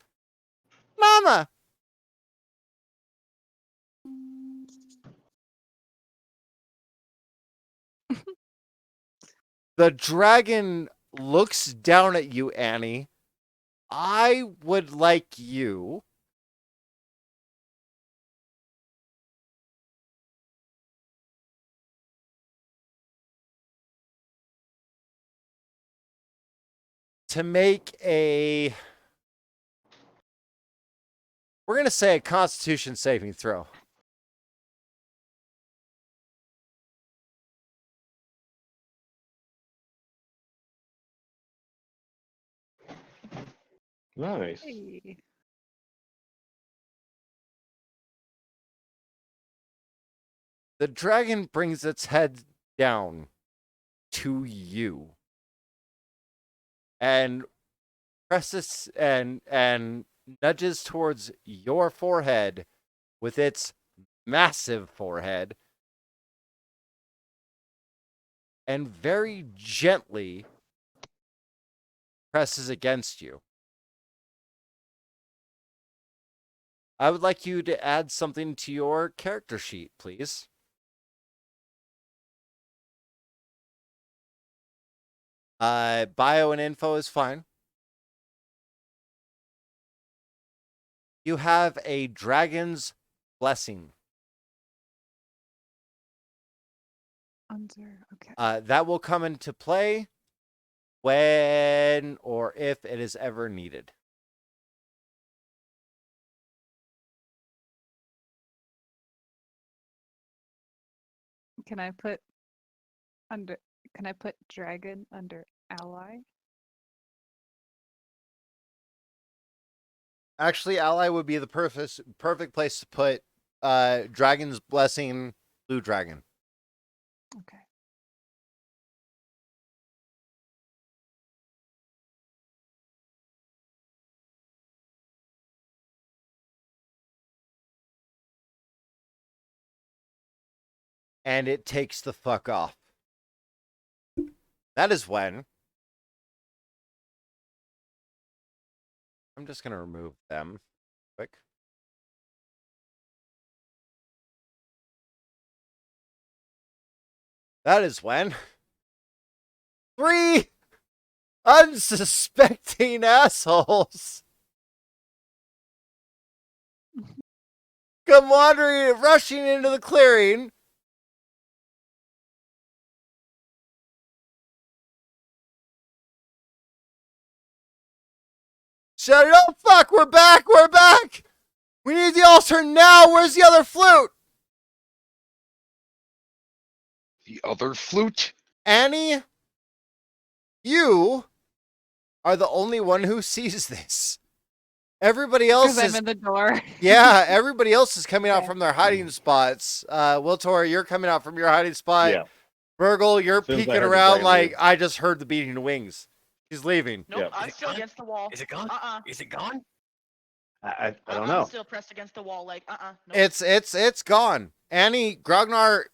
Mama. The dragon looks down at you, Annie. I would like you to make we're going to say a Constitution saving throw. Nice. Hey. The dragon brings its head down to you and presses and nudges towards your forehead with its massive forehead, and very gently presses against you. I would like you to add something to your character sheet, please. Bio and info is fine. You have a dragon's blessing. Okay. That will come into play when or if it is ever needed. Can I put dragon under ally? Actually, ally would be the perfect place to put dragon's blessing, blue dragon. Okay. and it takes the fuck off. That is when I'm just going to remove them quick. That is when 3 unsuspecting assholes come wandering, rushing into the clearing. Shout it, oh fuck, we're back, we're back! We need the altar now, where's the other flute? The other flute? Annie, you are the only one who sees this. Everybody else Because I'm is in the door. yeah, everybody else is coming out Okay. from their hiding spots. Wiltor, you're coming out from your hiding spot. Yeah. Virgil, you're As soon as I peeking heard the around dragon like leave. I just heard the beating of wings. He's leaving. Nope, Yeah. I'm Is it still gone? against the wall. Is it gone? Is it gone? I don't I'm know. still pressed against the wall. Like, nope. It's gone. Annie, Grognar,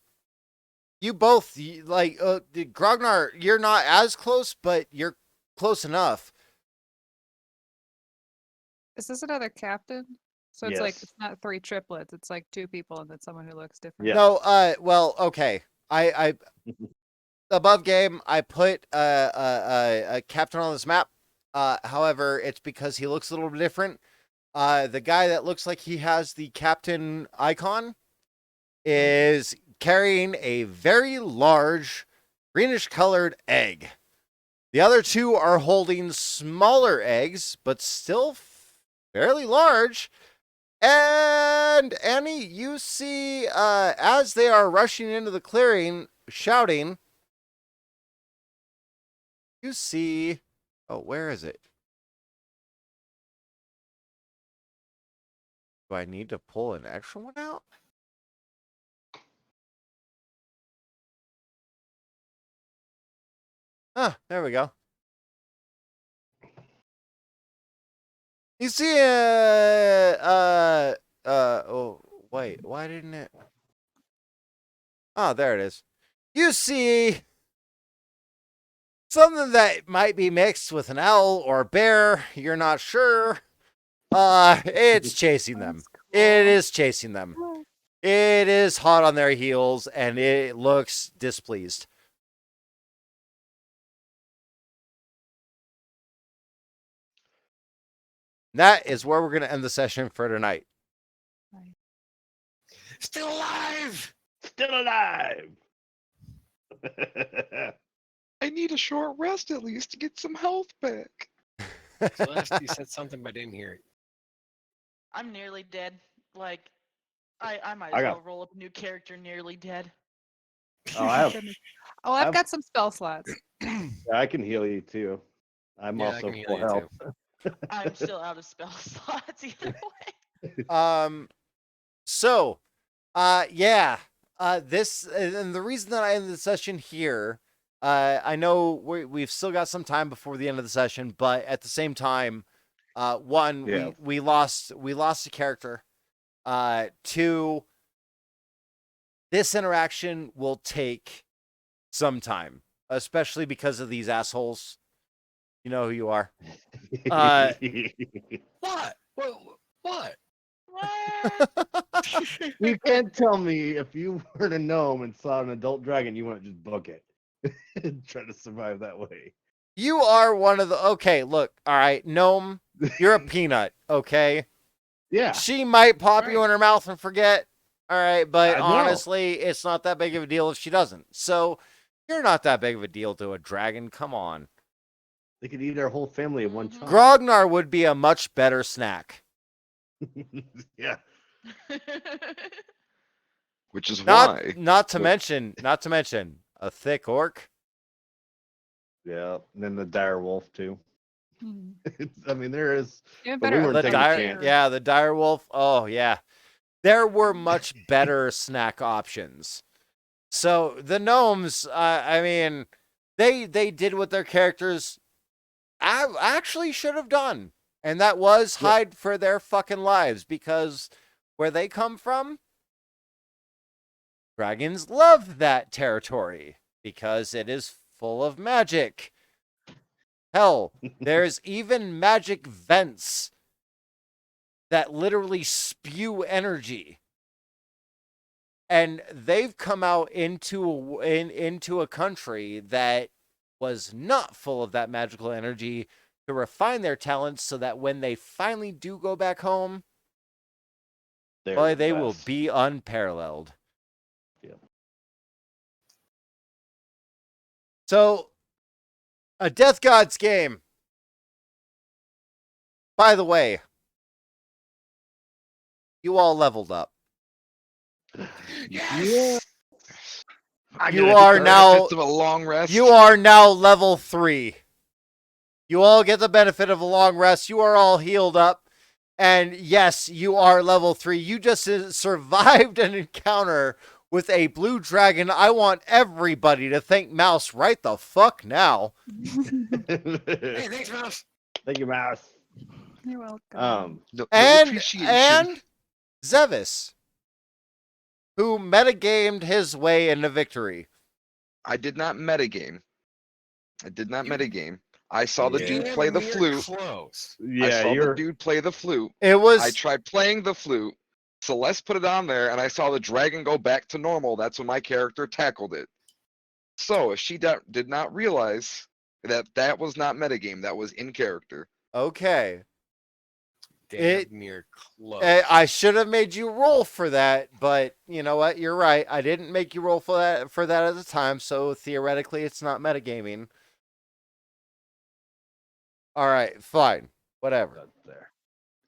you both like Grognar. You're not as close, but you're close enough. Is this another captain? So it's like Yes. it's not 3 triplets. It's like 2 people and then someone who looks different. Yeah. No, well, okay. I above game, I put a captain on this map. However, it's because he looks a little bit different. The guy that looks like he has the captain icon is carrying a very large greenish colored egg. The other 2 are holding smaller eggs, but still fairly large. And Annie, you see, as they are rushing into the clearing, shouting, you see, oh, where is it? Do I need to pull an extra one out? Ah, there we go. You see, oh, wait, why didn't it? Oh, there it is. You see something that might be mixed with an owl or a bear. You're not sure. It's chasing them. That's It cool. is chasing them. It is hot on their heels, and it looks displeased. That is where we're going to end the session for tonight. Still alive! Still alive. I need a short rest at least to get some health back. Celeste, said something, but I didn't hear it. I'm nearly dead. Like, I might I as got- well roll up a new character nearly dead. Oh, I have. Goodness. Oh, I've I've- got some spell slots. I can heal you too. I'm Yeah, I also can heal full you health. I'm still out of spell slots either way. So, yeah, this, and the reason that I ended the session here, I know we've still got some time before the end of the session, but at the same time, one, Yeah. we lost a character. 2, this interaction will take some time, especially because of these assholes. You know who you are. What? What? What? You can't tell me if you were a gnome and saw an adult dragon, you wouldn't just book it and try to survive that way. You are one of the, okay, look, all right, gnome, you're a peanut, okay? Yeah. She might pop you Right. in her mouth and forget. All right, but I know. honestly, it's not that big of a deal if she doesn't. So you're not that big of a deal to a dragon. Come on. They could eat our whole family in one Mhm. chunk. Grognar would be a much better snack. Yeah. Which is Not why. not to mention a thick orc. Yeah. And then the dire wolf too. Hmm. I mean, there is. Even But we better. weren't The taking a dire, chance. yeah, the dire wolf. Oh yeah, there were much better snack options. So the gnomes, I mean, they did what their characters actually should have done, and that was Yeah. hide for their fucking lives, because where they come from, Dragons love that territory because it is full of magic. Hell, there's even magic vents that literally spew energy. And they've come out into a country that was not full of that magical energy to refine their talents so that when they finally do go back home, They're boy, the they will best. be unparalleled. Yep. So, a Death Gods game. By the way, you all leveled up. Yes. I You get are it. now- Benefits of a long rest. You are now level 3. You all get the benefit of a long rest. You are all healed up. And yes, you are level 3. You just survived an encounter with a blue dragon. I want everybody to thank Mouse right the fuck now. Hey, thanks, Mouse. Thank you, Mouse. You're welcome. No And appreciation. Zevis, who metagamed his way into victory. I did not metagame. I did not You- metagame. I saw the Yeah. dude Damn play the near flute. Close. I Yeah, saw the you're. dude play the flute. It was I tried playing the flute. Celeste put it on there, and I saw the dragon go back to normal. That's when my character tackled it. So if she did not realize that that was not metagame, that was in character. okay. Damn It- near close. I should have made you roll for that, but you know what? You're right. I didn't make you roll for that at the time, so theoretically it's not metagaming. All right, fine. Whatever. That's there.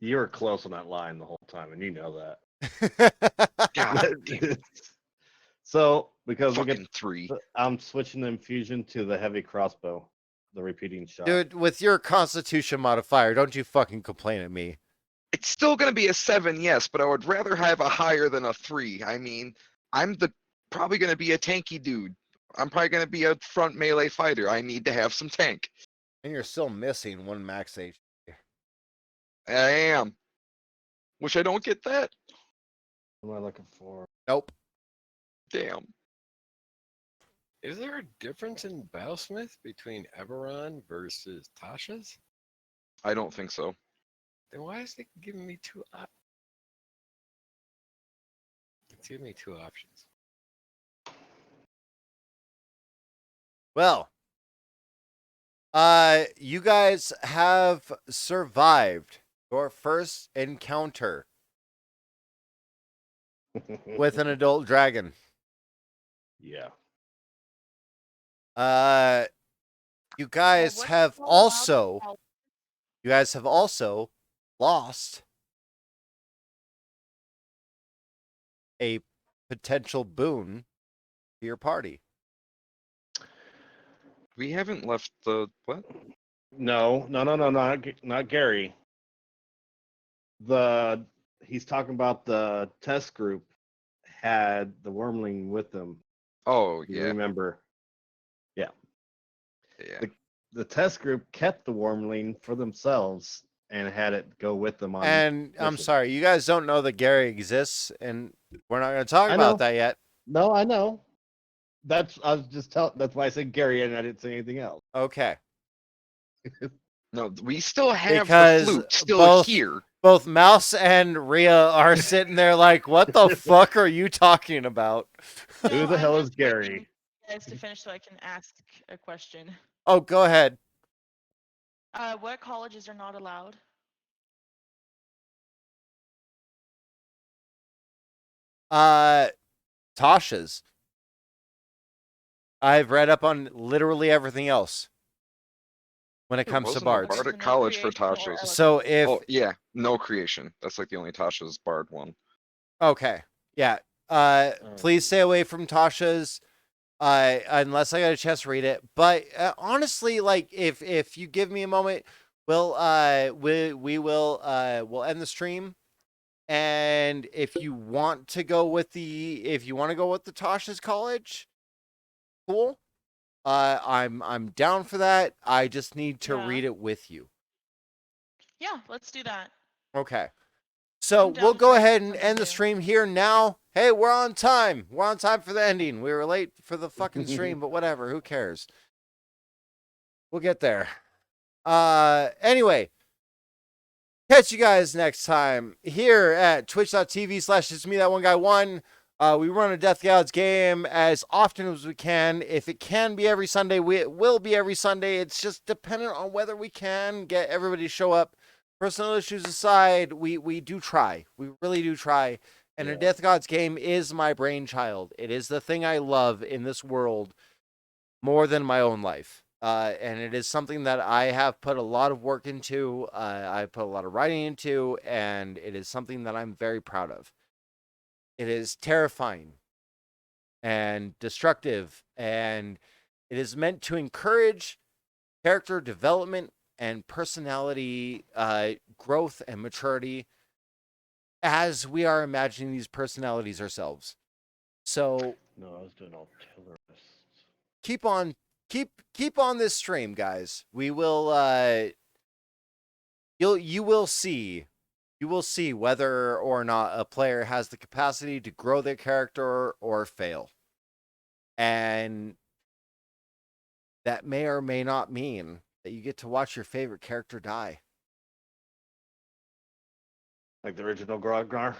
You were close on that line the whole time, and you know that. God damn, So, because we fucking get, 3. I'm switching the infusion to the heavy crossbow, the repeating shot. Dude, with your constitution modifier, don't you fucking complain at me. It's still gonna be a 7, yes, but I would rather have a higher than a 3. I mean, I'm probably gonna be a tanky dude. I'm probably gonna be a front melee fighter. I need to have some tank. And you're still missing 1 max HP. I am. Wish I don't get that. What am I looking for? Nope. Damn. Is there a difference in Battlesmith between Eberron versus Tasha's? I don't think so. Then why is it giving me 2 options? It's giving me 2 options. Well, you guys have survived your first encounter with an adult dragon. Yeah. You guys what's have so loud also about- lost a potential boon to your party. We haven't left the what? No, not Gary. He's talking about the test group had the wormling with them. Oh You yeah, remember? yeah. The test group kept the wormling for themselves and had it go with them on. And I'm mission. sorry, you guys don't know that Gary exists, and we're not going to talk I about know. that yet. No, I know. I was just that's why I said Gary and I didn't say anything else. Okay. No, we still have Because the flute still both- here. Both Mouse and Rhea are sitting there like, what the fuck are you talking about? Who No, the I'm hell just is Gary? waiting for you guys to finish so I can ask a question. Oh, go ahead. What colleges are not allowed? Tasha's. I've read up on literally everything else when it There comes to wasn't a bards. bard at There's no college for creation or Tasha's. So if Oh yeah, no creation. That's like the only Tasha's bard one. okay, yeah. Please stay away from Tasha's. Unless I got a chance to read it. But honestly, like if you give me a moment, we'll we'll end the stream. And if you want to go with the Tasha's college, cool. I'm down for that. I just need to Yeah. read it with you. Yeah, let's do that. Okay. So I'm down we'll go for ahead and something end the new. stream here now. Hey, we're on time. We're on time for the ending. We were late for the fucking stream, but whatever. Who cares? We'll get there. Anyway, catch you guys next time here at twitch.tv/it's me that one guy one. We run a Death Gods game as often as we can. If it can be every Sunday, it will be every Sunday. It's just dependent on whether we can get everybody to show up. Personal issues aside, we do try. We really do try. And a Yeah. Death Gods game is my brainchild. It is the thing I love in this world more than my own life. And it is something that I have put a lot of work into. I put a lot of writing into, and it is something that I'm very proud of. It is terrifying and destructive, and it is meant to encourage character development and personality growth and maturity as we are imagining these personalities ourselves. So No, I was doing all terrorists. keep on this stream, guys. We will you will see whether or not a player has the capacity to grow their character or fail. And that may or may not mean that you get to watch your favorite character die. Like the original Grognar.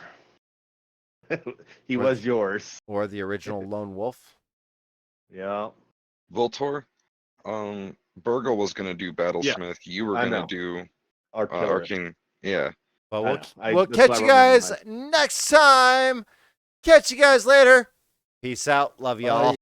He Or was yours. Or the original Lone Wolf. Yeah. Voltor, Burgle was gonna do Battlesmith. You were I gonna know. do Artillery. Arcane. Yeah. But I know. we'll That's why catch I you remember guys mine. next time. Catch you guys later. Peace out. Love y'all. Bye.